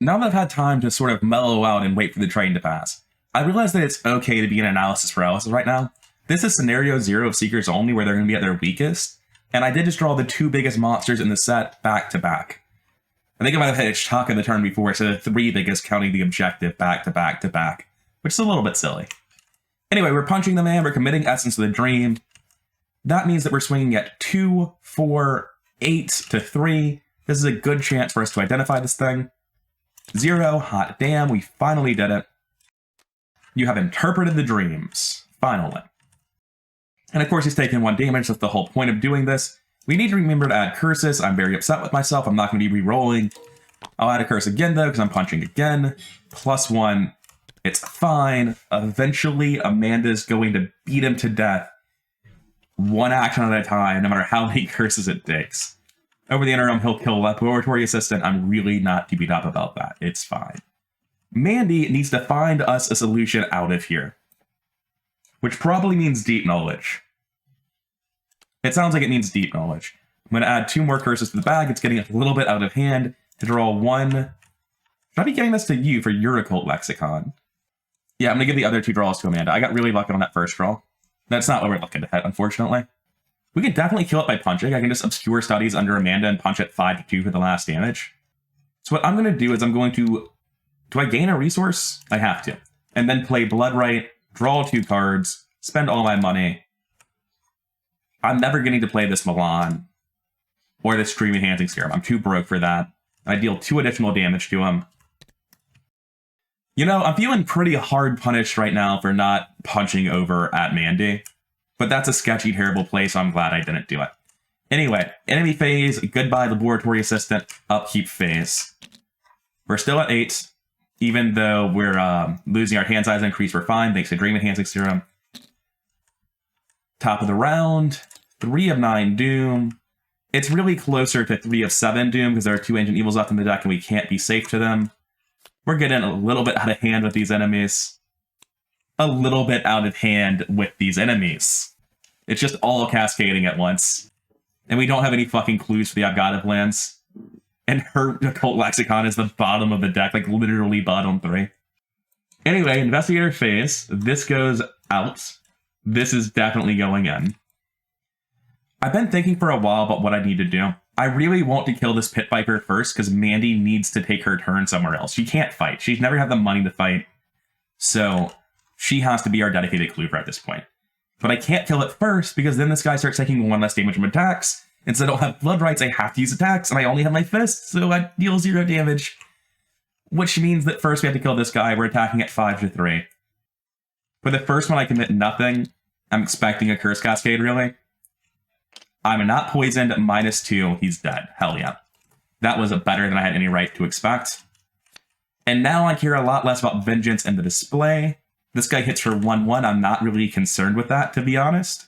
Now that I've had time to sort of mellow out and wait for the train to pass, I realize that it's okay to be in analysis paralysis right now. This is scenario 0 of Seekers Only, where they're going to be at their weakest, and I did just draw the 2 biggest monsters in the set back to back. I think I might have hit Chaka the turn before, so the 3 biggest counting the objective back to back to back, which is a little bit silly. Anyway, we're punching the man, we're committing Essence to the Dream. That means that we're swinging at 2, 4, 8 to 3. This is a good chance for us to identify this thing. 0, hot damn, we finally did it. You have interpreted the dreams, finally. And of course he's taken 1 damage, that's the whole point of doing this. We need to remember to add curses. I'm very upset with myself, I'm not going to be re-rolling. I'll add a curse again though, because I'm punching again. +1, it's fine. Eventually Amanda's going to beat him to death. 1 action at a time, no matter how many curses it takes. Over the interim, he'll kill a laboratory assistant. I'm really not too beat up about that. It's fine. Mandy needs to find us a solution out of here. Which probably means Deep Knowledge. It sounds like it means Deep Knowledge. I'm going to add 2 more curses to the bag. It's getting a little bit out of hand. To draw 1. Should I be giving this to you for your occult lexicon? Yeah, I'm going to give the other 2 draws to Amanda. I got really lucky on that first draw. That's not what we're looking at, unfortunately. We can definitely kill it by punching. I can just obscure studies under Amanda and punch it 5 to 2 for the last damage. So what I'm going to do is I'm going to... Do I gain a resource? I have to. And then play Bloodright, draw 2 cards, spend all my money. I'm never getting to play this Milan or this Dream Enhancing Serum. I'm too broke for that. I deal 2 additional damage to him. You know, I'm feeling pretty hard punished right now for not punching over at Mandy. But that's a sketchy, terrible play, so I'm glad I didn't do it. Anyway, enemy phase, goodbye laboratory assistant, upkeep phase. We're still at 8, even though we're losing our hand size increase, we're fine, thanks to Dream Enhancing Serum. Top of the round, 3 of 9 Doom. It's really closer to 3 of 7 Doom, because there are 2 Ancient Evils left in the deck and we can't be safe to them. We're getting a little bit out of hand with these enemies. A little bit out of hand with these enemies. It's just all cascading at once. And we don't have any fucking clues for the I've Got It lands. And her occult lexicon is the bottom of the deck, like literally bottom 3. Anyway, investigator phase. This goes out. This is definitely going in. I've been thinking for a while about what I need to do. I really want to kill this Pit Viper first, because Mandy needs to take her turn somewhere else. She can't fight. She's never had the money to fight. So she has to be our dedicated Kluver at this point. But I can't kill it first, because then this guy starts taking 1 less damage from attacks. And since I don't have Blood Rights, I have to use attacks, and I only have my fists, so I deal 0 damage. Which means that first we have to kill this guy. We're attacking at 5 to 3. For the first one, I commit nothing. I'm expecting a Curse Cascade, really. I'm not poisoned, -2. He's dead. Hell yeah. That was better than I had any right to expect. And now I care a lot less about Vengeance and the display. This guy hits for 1-1. I'm not really concerned with that, to be honest.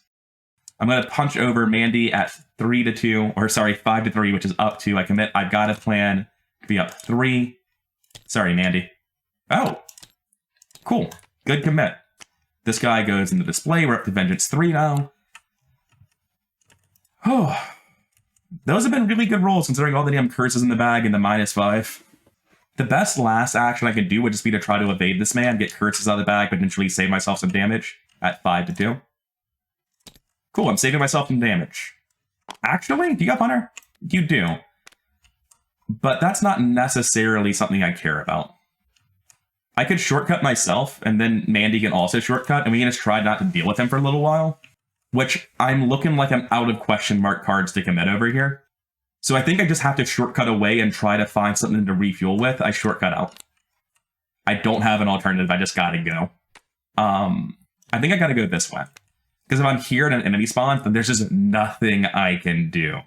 I'm going to punch over Mandy at 3-2, or sorry, 5-3, which is up 2. I commit. I've got a plan to be up 3. Sorry, Mandy. Oh, cool. Good commit. This guy goes into display. We're up to Vengeance 3 now. Oh, those have been really good rolls considering all the damn curses in the bag and the -5. The best last action I could do would just be to try to evade this man, get curses out of the bag, potentially save myself some damage at 5-2. Cool, I'm saving myself some damage. Actually, do you got Hunter? You do. But that's not necessarily something I care about. I could shortcut myself, and then Mandy can also shortcut, and we can just try not to deal with him for a little while. Which I'm looking like I'm out of question mark cards to commit over here. So I think I just have to shortcut away and try to find something to refuel with. I shortcut out. I don't have an alternative. I just gotta go. I think I gotta go this way. Because if I'm here in an enemy spawn, then there's just nothing I can do.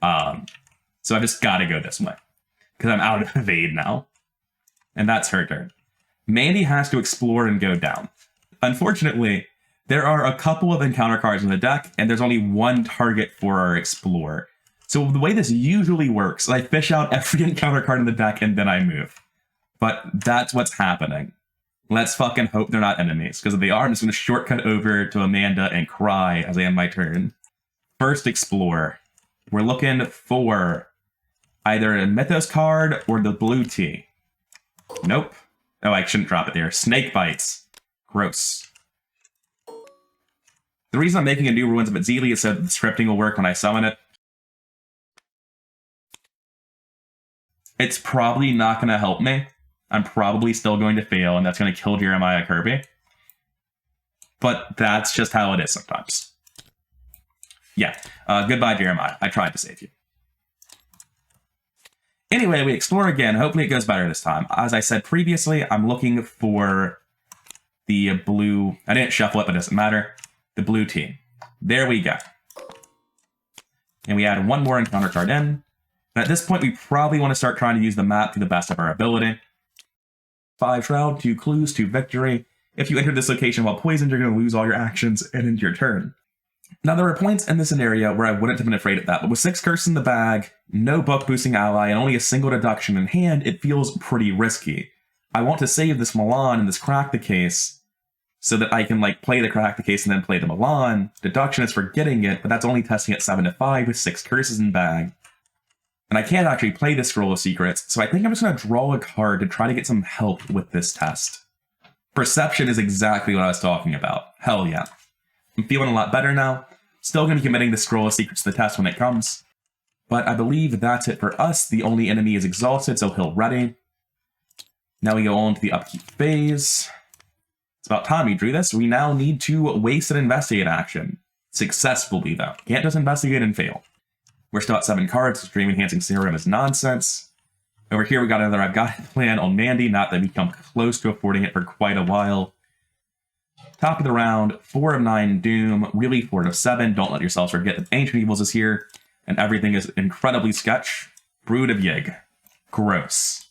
So I just gotta go this way. Because I'm out of evade now. And that's her turn. Mandy has to explore and go down. Unfortunately, there are a couple of encounter cards in the deck, and there's only one target for our explore. So the way this usually works, I fish out every encounter card in the deck, and then I move. But that's what's happening. Let's fucking hope they're not enemies, because if they are, I'm just going to shortcut over to Amanda and cry as I end my turn. First explore. We're looking for either a Mythos card or the blue tea. Nope. Oh, I shouldn't drop it there. Snake bites. Gross. The reason I'm making a new Ruins of Itzili is so that the scripting will work when I summon it. It's probably not going to help me. I'm probably still going to fail, and that's going to kill Jeremiah Kirby. But that's just how it is sometimes. Yeah. Goodbye, Jeremiah. I tried to save you. Anyway, we explore again. Hopefully it goes better this time. As I said previously, I'm looking for the blue... I didn't shuffle it, but it doesn't matter. The blue team. There we go. And we add one more encounter card in. And at this point, we probably want to start trying to use the map to the best of our ability. 5 Shroud, 2 Clues, 2 Victory. If you enter this location while poisoned, you're going to lose all your actions and end your turn. Now, there are points in this scenario where I wouldn't have been afraid of that, but with 6 curses in the bag, no book-boosting ally, and only a single deduction in hand, it feels pretty risky. I want to save this Milan and this Crack the Case so that I can, play the Crack the Case and then play the Milan. Deduction is for getting it, but that's only testing at 7-5 with 6 curses in bag. And I can't actually play this Scroll of Secrets, so I think I'm just going to draw a card to try to get some help with this test. Perception is exactly what I was talking about. Hell yeah. I'm feeling a lot better now. Still going to be committing the Scroll of Secrets to the test when it comes. But I believe that's it for us. The only enemy is exhausted, so he'll ready. Now we go on to the upkeep phase. It's about time we drew this. We now need to waste an investigate action. Successfully, though. Can't just investigate and fail. We're still at 7 cards. Dream Enhancing Serum is nonsense. Over here, we got another I've got a plan on Mandy. Not that we come close to affording it for quite a while. Top of the round, 4 of 9 Doom, really 4 of 7. Don't let yourselves forget that Ancient Evils is here, and everything is incredibly sketch. Brood of Yig. Gross.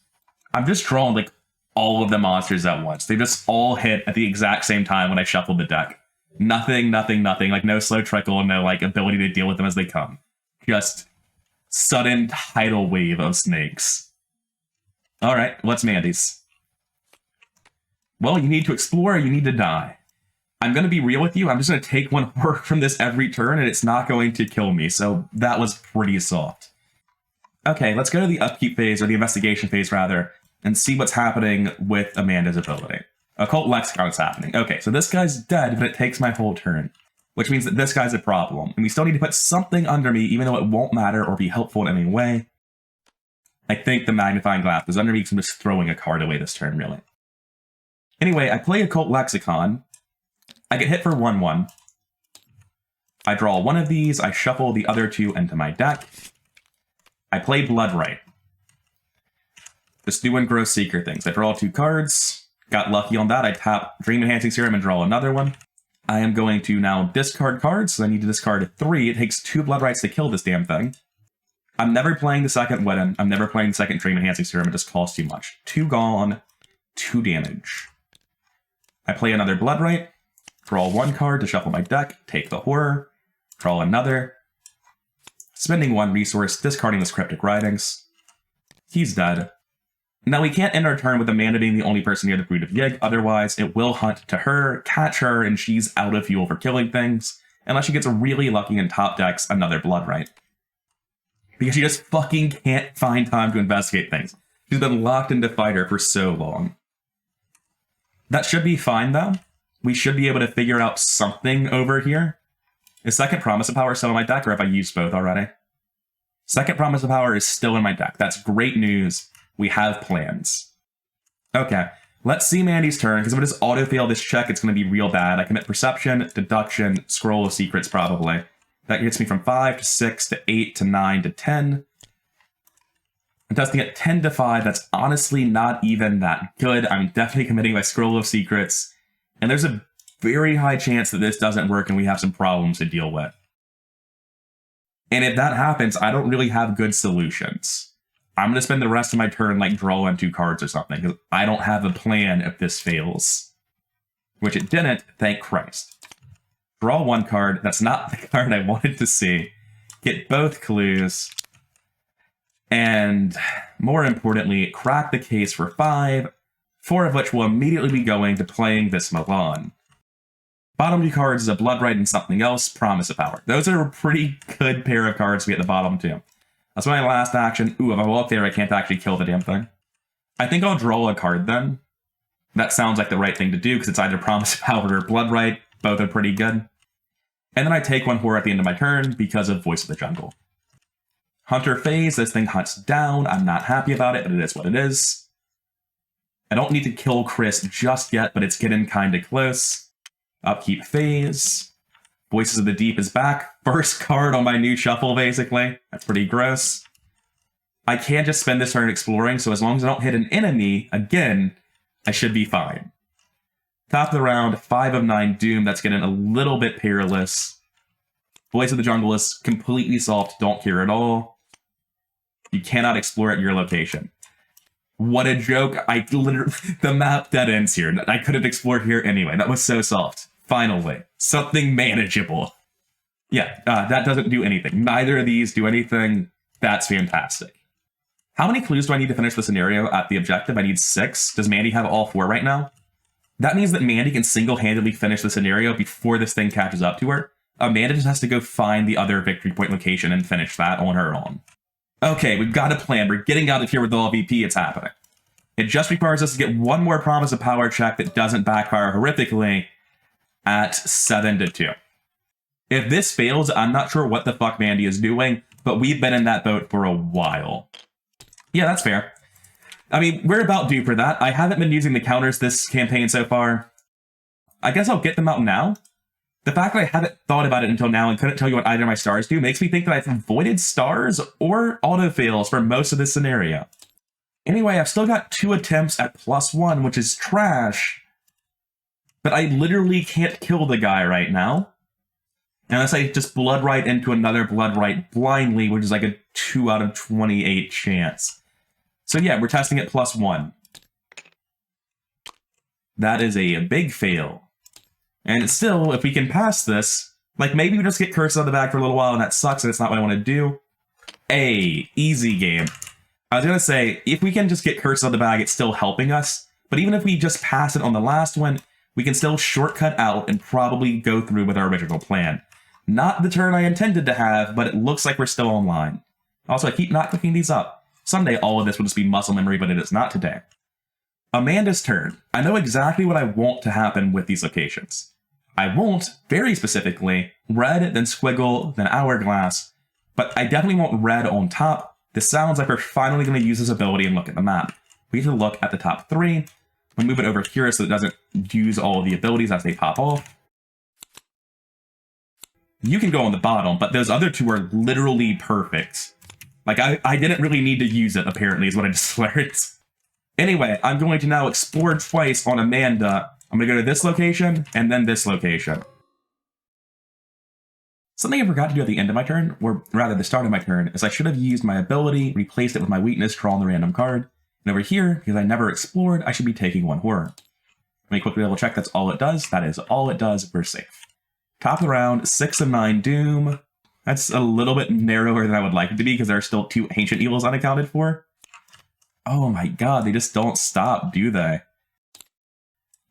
I'm just drawing, all of the monsters at once. They just all hit at the exact same time when I shuffled the deck. Nothing. No slow trickle, no, ability to deal with them as they come. Just sudden tidal wave of snakes. Alright, what's Mandy's? Well, you need to explore, you need to die. I'm going to be real with you, I'm just going to take 1 horror from this every turn, and it's not going to kill me, so that was pretty soft. Okay, let's go to the upkeep phase, or the investigation phase, rather, and see what's happening with Amanda's ability. Occult Lexicon is happening. Okay, so this guy's dead, but it takes my whole turn, which means that this guy's a problem, and we still need to put something under me, even though it won't matter or be helpful in any way. I think the Magnifying Glass is under me, because I'm just throwing a card away this turn, really. Anyway, I play Occult Lexicon. I get hit for 1-1. I draw 1 of these, I shuffle the other 2 into my deck. I play Bloodright. Just doing gross seeker things. I draw 2 cards, got lucky on that, I tap Dream Enhancing Serum and draw another one. I am going to now discard cards, so I need to discard 3. It takes 2 Bloodrights to kill this damn thing. I'm never playing the second weapon. I'm never playing the second Dream Enhancing Serum. It just costs too much. 2 gone, 2 damage. I play another Bloodright, draw 1 card to shuffle my deck, take the Horror, draw another, spending 1 resource, discarding the Cryptic Writings. He's dead. Now, we can't end our turn with Amanda being the only person near the Brood of Yig, otherwise it will hunt to her, catch her, and she's out of fuel for killing things, unless she gets really lucky and top decks another Bloodright. Because she just fucking can't find time to investigate things. She's been locked into fighter for so long. That should be fine, though. We should be able to figure out something over here. Is second Promise of Power still in my deck, or have I used both already? Second Promise of Power is still in my deck. That's great news. We have plans. Okay, let's see Mandy's turn, because if I just auto-fail this check, it's going to be real bad. I commit Perception, Deduction, Scroll of Secrets, probably. That gets me from 5 to 6 to 8 to 9 to 10. I'm testing at 10 to 5. That's honestly not even that good. I'm definitely committing my Scroll of Secrets. And there's a very high chance that this doesn't work and we have some problems to deal with. And if that happens, I don't really have good solutions. I'm going to spend the rest of my turn like drawing 2 cards or something, because I don't have a plan if this fails. Which it didn't, thank Christ. Draw 1 card. That's not the card I wanted to see. Get both clues. And more importantly, crack the case for 5, 4 of which will immediately be going to playing this Milan. Bottom 2 cards is a Bloodright and something else, Promise of Power. Those are a pretty good pair of cards to be at the bottom 2. That's my last action. Ooh, if I walk there, I can't actually kill the damn thing. I think I'll draw a card then. That sounds like the right thing to do, because it's either Promise of Power or Bloodright. Both are pretty good. And then I take 1 Horror at the end of my turn because of Voice of the Jungle. Hunter phase, this thing hunts down. I'm not happy about it, but it is what it is. I don't need to kill Chris just yet, but it's getting kind of close. Upkeep phase. Voices of the Deep is back. First card on my new shuffle, basically. That's pretty gross. I can't just spend this turn exploring, so as long as I don't hit an enemy, again, I should be fine. Top of the round, 5 of 9 Doom. That's getting a little bit perilous. Voice of the Jungle is completely solved. Don't care at all. You cannot explore at your location. What a joke. I literally... The map dead ends here. I couldn't explore here anyway. That was so soft. Finally. Something manageable. Yeah, that doesn't do anything. Neither of these do anything. That's fantastic. How many clues do I need to finish the scenario at the objective? I need 6. Does Mandy have all 4 right now? That means that Mandy can single-handedly finish the scenario before this thing catches up to her. Amanda just has to go find the other victory point location and finish that on her own. Okay, we've got a plan. We're getting out of here with all VP. It's happening. It just requires us to get 1 more Promise of Power check that doesn't backfire horrifically at 7 to 2. If this fails, I'm not sure what the fuck Mandy is doing, but we've been in that boat for a while. Yeah, that's fair. I mean, we're about due for that. I haven't been using the counters this campaign so far. I guess I'll get them out now. The fact that I haven't thought about it until now and couldn't tell you what either of my stars do makes me think that I've avoided stars or auto-fails for most of this scenario. Anyway, I've still got 2 attempts at +1, which is trash. But I literally can't kill the guy right now. Unless I just Bloodright into another Bloodright blindly, which is like a 2 out of 28 chance. So yeah, we're testing at +1. That is a big fail. And still, if we can pass this, like maybe we just get Curse on the back for a little while and that sucks and it's not what I want to do. Easy game. I was going to say, if we can just get Curse on the bag, it's still helping us. But even if we just pass it on the last one, we can still shortcut out and probably go through with our original plan. Not the turn I intended to have, but it looks like we're still online. Also, I keep not clicking these up. Someday all of this will just be muscle memory, but it is not today. Amanda's turn. I know exactly what I want to happen with these locations. I want, very specifically, red, then squiggle, then hourglass, but I definitely want red on top. This sounds like we're finally going to use this ability and look at the map. We have to look at the top 3. We move it over here so it doesn't use all of the abilities as they pop off. You can go on the bottom, but those other 2 are literally perfect. Like, I didn't really need to use it, apparently, is what I just learned. Anyway, I'm going to now explore twice on Amanda. I'm going to go to this location, and then this location. Something I forgot to do at the end of my turn, or rather the start of my turn, is I should have used my ability, replaced it with my weakness, drawing the random card. And over here, because I never explored, I should be taking 1 horror. Let me quickly double check that's all it does. That is all it does. We're safe. Top of the round, 6 of 9 Doom. That's a little bit narrower than I would like it to be because there are still 2 Ancient Evils unaccounted for. Oh my god, they just don't stop, do they?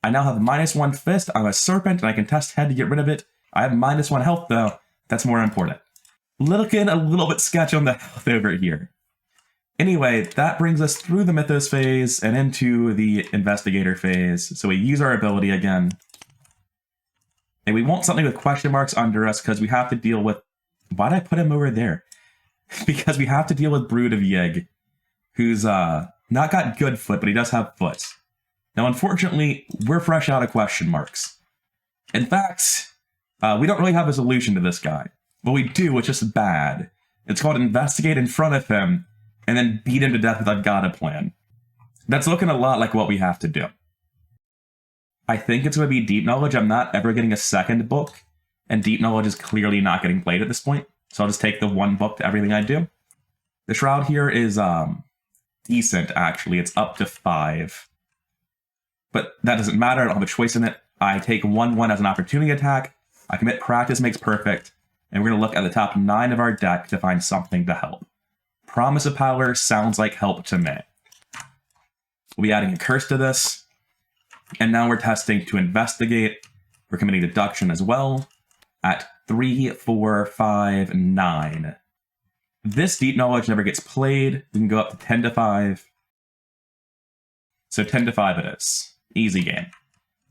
I now have -1 fist. I'm a serpent and I can test head to get rid of it. I have -1 health though. That's more important. Looking a little bit sketchy on the health over here. Anyway, that brings us through the Mythos phase and into the Investigator phase. So we use our ability again. And we want something with question marks under us because we have to deal with... Why'd I put him over there? Because we have to deal with Brood of Yig, who's not got good foot, but he does have foot. Now, unfortunately, we're fresh out of question marks. In fact, we don't really have a solution to this guy. What we do, which is bad. It's called Investigate in front of him, and then beat him to death with I've got a plan. That's looking a lot like what we have to do. I think it's going to be Deep Knowledge. I'm not ever getting a second book, and Deep Knowledge is clearly not getting played at this point, so I'll just take the 1 book to everything I do. The Shroud here is decent, actually. It's up to 5. But that doesn't matter. I don't have a choice in it. I take 1/1 as an opportunity attack. I commit Practice Makes Perfect, and we're going to look at the top 9 of our deck to find something to help. Promise of Power sounds like help to me. We'll be adding a curse to this. And now we're testing to investigate. We're committing deduction as well at 3, 4, 5, 9. This Deep Knowledge never gets played. We can go up to 10 to 5. So 10 to 5 it is. Easy game.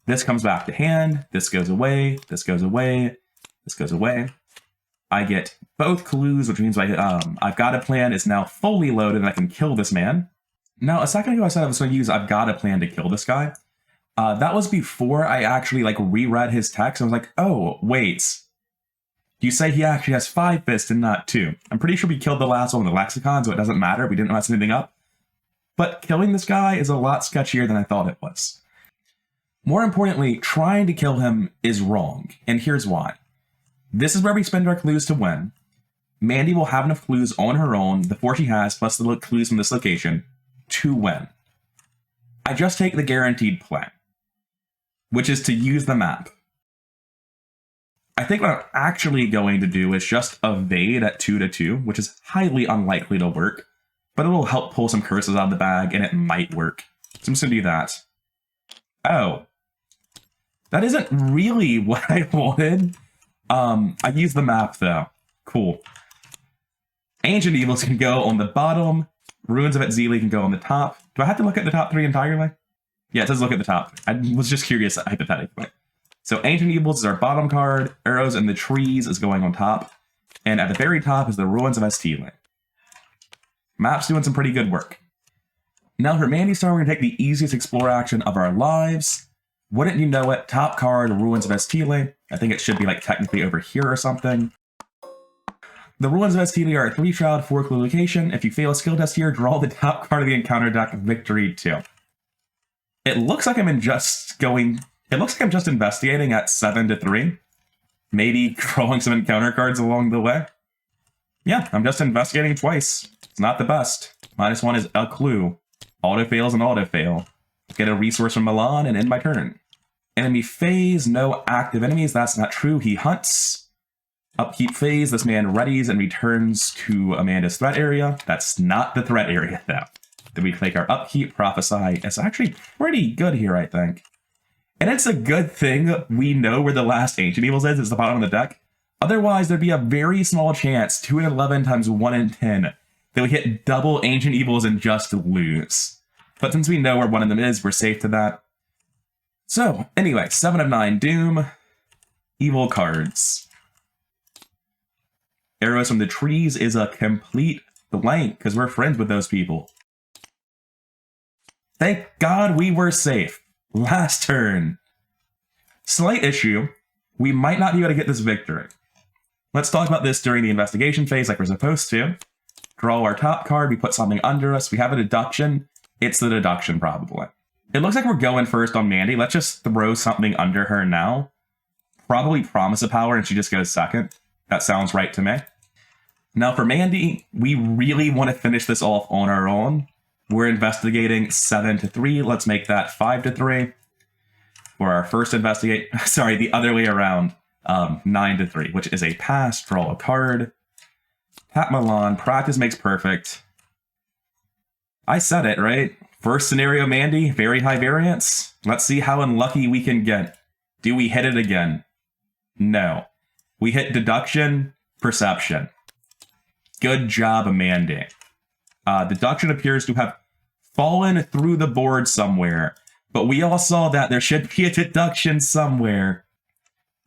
This comes back to hand. This goes away. This goes away. This goes away. I get both clues, which means I've got a plan is now fully loaded and I can kill this man. Now, a second ago I said I was going to use I've got a plan to kill this guy. That was before I actually reread his text. I was like, oh, wait. You say he actually has 5 fists and not 2. I'm pretty sure we killed the last one in the lexicon, so it doesn't matter. We didn't mess anything up. But killing this guy is a lot sketchier than I thought it was. More importantly, trying to kill him is wrong, and here's why. This is where we spend our clues to win. Mandy will have enough clues on her own, the 4 she has, plus the clues from this location, to win. I just take the guaranteed plan, which is to use the map. I think what I'm actually going to do is just evade at 2 to 2, which is highly unlikely to work, but it'll help pull some curses out of the bag, and it might work. So I'm just going to do that. Oh. That isn't really what I wanted. I used the map, though. Cool. Ancient Evils can go on the bottom. Ruins of Etzili can go on the top. Do I have to look at the top 3 entirely? Yeah, it says look at the top. I was just curious, hypothetically. So Ancient Evils is our bottom card. Arrows in the Trees is going on top. And at the very top is the Ruins of Etzili. Map's doing some pretty good work. Now for Mandy's turn, we're going to take the easiest explore action of our lives. Wouldn't you know it, top card, Ruins of Etzili. I think it should be technically over here or something. The Ruins of Etzili are a 3 shroud, 4 clue location. If you fail a skill test here, draw the top card of the encounter deck, Victory 2. It looks like I'm just investigating at 7 to 3. Maybe drawing some encounter cards along the way. Yeah, I'm just investigating twice. It's not the best. -1 is a clue. Auto fails and auto fail. Get a resource from Milan and end my turn. Enemy phase, no active enemies. That's not true. He hunts. Upkeep phase, this man readies and returns to Amanda's threat area. That's not the threat area, though. Then we take our upkeep, prophesy. It's actually pretty good here, I think. And it's a good thing we know where the last Ancient Evils is. It's the bottom of the deck. Otherwise, there'd be a very small chance, 2 in 11 times 1 in 10, that we hit double Ancient Evils and just lose. But since we know where one of them is, we're safe to that. So, anyway, 7 of 9 Doom. Evil cards. Arrows from the Trees is a complete blank, because we're friends with those people. Thank God we were safe. Last turn. Slight issue. We might not be able to get this victory. Let's talk about this during the investigation phase like we're supposed to. Draw our top card, we put something under us, we have a deduction. It's the deduction, probably. It looks like we're going first on Mandy. Let's just throw something under her now. Probably Promise of Power, and she just goes second. That sounds right to me. Now for Mandy, we really want to finish this off on our own. We're investigating 7 to 3. Let's make that 5 to 3. For our first investigate, sorry, the other way around, 9 to 3, which is a pass, draw a card. Pat Milan, practice makes perfect. I said it, right? First scenario, Mandy, very high variance. Let's see how unlucky we can get. Do we hit it again? No. We hit deduction, perception. Good job, Amanda. Deduction appears to have fallen through the board somewhere, but we all saw that there should be a deduction somewhere.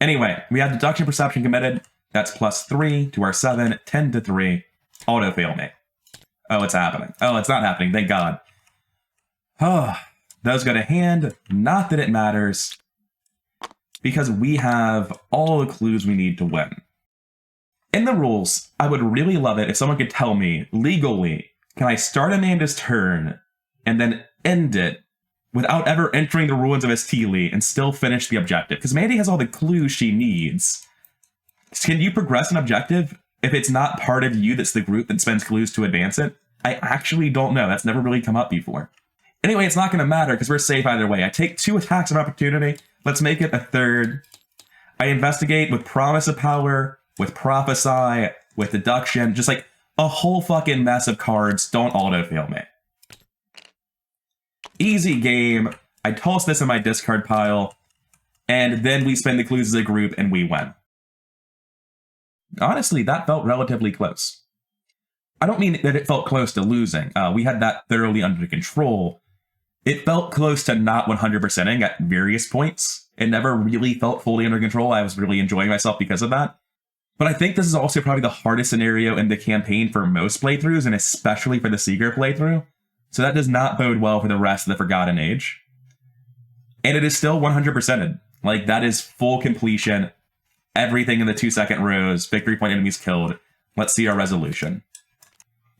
Anyway, we have deduction perception committed. That's +3 to our 7, 10 to 3. Auto fail me. Oh, it's happening. Oh, it's not happening, thank God. Oh, those go to hand. Not that it matters, because we have all the clues we need to win. In the rules, I would really love it if someone could tell me, legally, can I start Amanda's turn and then end it without ever entering the ruins of Estili and still finish the objective? Because Mandy has all the clues she needs. Can you progress an objective if it's not part of you that's the group that spends clues to advance it? I actually don't know. That's never really come up before. Anyway, it's not going to matter because we're safe either way. I take 2 attacks of opportunity. Let's make it a third. I investigate with Promise of Power, with Prophesy, with Deduction, just like a whole fucking mess of cards. Don't auto-fail me. Easy game. I toss this in my discard pile, and then we spend the clues as a group and we win. Honestly, that felt relatively close. I don't mean that it felt close to losing. We had that thoroughly under control. It felt close to not 100%ing at various points. It never really felt fully under control. I was really enjoying myself because of that. But I think this is also probably the hardest scenario in the campaign for most playthroughs, and especially for the Seeker playthrough. So that does not bode well for the rest of the Forgotten Age. And it is still 100%ed. Like, that is full completion. Everything in the 2-second rows, victory point enemies killed. Let's see our resolution.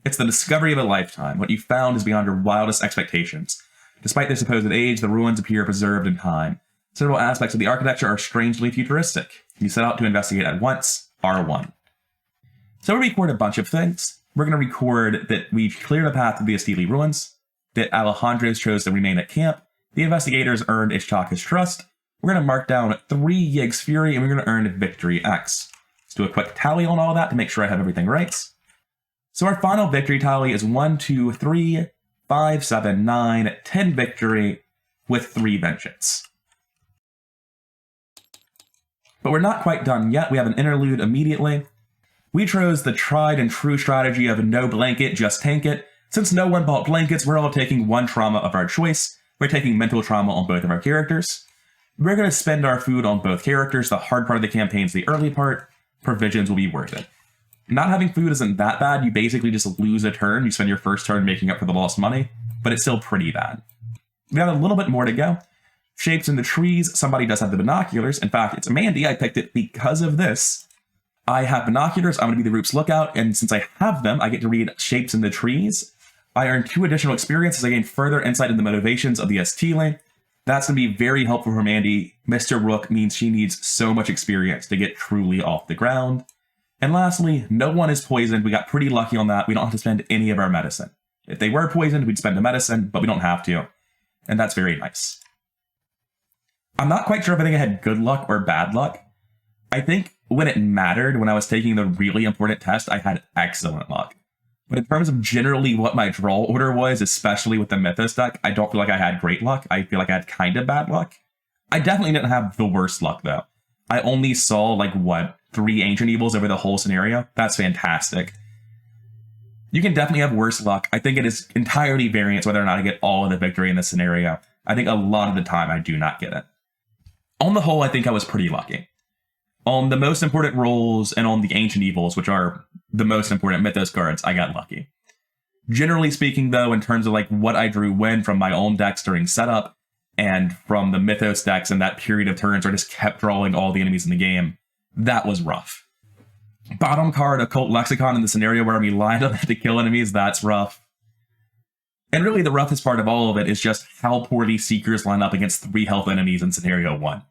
It's the discovery of a lifetime. What you found is beyond your wildest expectations. Despite their supposed age, the ruins appear preserved in time. Several aspects of the architecture are strangely futuristic. You set out to investigate at once, R1. So we record a bunch of things. We're going to record that we cleared a path to the Estili ruins, that Alejandro's chose to remain at camp, the investigators earned Ishchaka's trust. We're going to mark down 3 Yig's Fury, and we're going to earn Victory X. Let's do a quick tally on all of that to make sure I have everything right. So our final victory tally is 1, 2, 3, 5, 7, 9, 10 victory with 3 vengeance. But we're not quite done yet. We have an interlude immediately. We chose the tried and true strategy of no blanket, just tank it. Since no one bought blankets, we're all taking 1 trauma of our choice. We're taking mental trauma on both of our characters. We're going to spend our food on both characters. The hard part of the campaign is the early part. Provisions will be worth it. Not having food isn't that bad. You basically just lose a turn. You spend your first turn making up for the lost money, but it's still pretty bad. We got a little bit more to go. Shapes in the trees. Somebody does have the binoculars. In fact, it's Mandy. I picked it because of this. I have binoculars. I'm going to be the group's lookout, and since I have them, I get to read shapes in the trees. I earn 2 additional experiences. I gain further insight into the motivations of the Estili. That's going to be very helpful for Mandy. Mr. Rook means she needs so much experience to get truly off the ground. And lastly, no one is poisoned. We got pretty lucky on that. We don't have to spend any of our medicine. If they were poisoned, we'd spend the medicine, but we don't have to. And that's very nice. I'm not quite sure if I think I had good luck or bad luck. I think when it mattered, when I was taking the really important test, I had excellent luck. But in terms of generally what my draw order was, especially with the Mythos deck, I don't feel like I had great luck. I feel like I had kind of bad luck. I definitely didn't have the worst luck, though. I only saw, 3 Ancient Evils over the whole scenario. That's fantastic. You can definitely have worse luck. I think it is entirely variance whether or not I get all of the victory in this scenario. I think a lot of the time I do not get it. On the whole, I think I was pretty lucky. On the most important rolls and on the Ancient Evils, which are the most important Mythos cards, I got lucky. Generally speaking, though, in terms of what I drew when from my own decks during setup and from the Mythos decks in that period of turns where I just kept drawing all the enemies in the game, that was rough. Bottom card, Occult Lexicon in the scenario where I'm reliant on that to kill enemies, that's rough. And really the roughest part of all of it is just how poorly Seekers line up against 3 health enemies in scenario 1.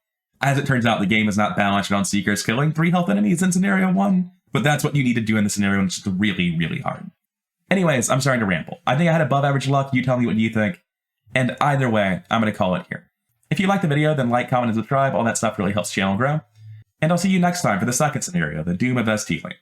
As it turns out, the game is not balanced on Seekers killing 3 health enemies in Scenario 1, but that's what you need to do in the scenario, and it's just really, really hard. Anyways, I'm starting to ramble. I think I had above average luck. You tell me what you think. And either way, I'm going to call it here. If you liked the video, then like, comment, and subscribe. All that stuff really helps the channel grow. And I'll see you next time for the second scenario, the Doom of ST Lane.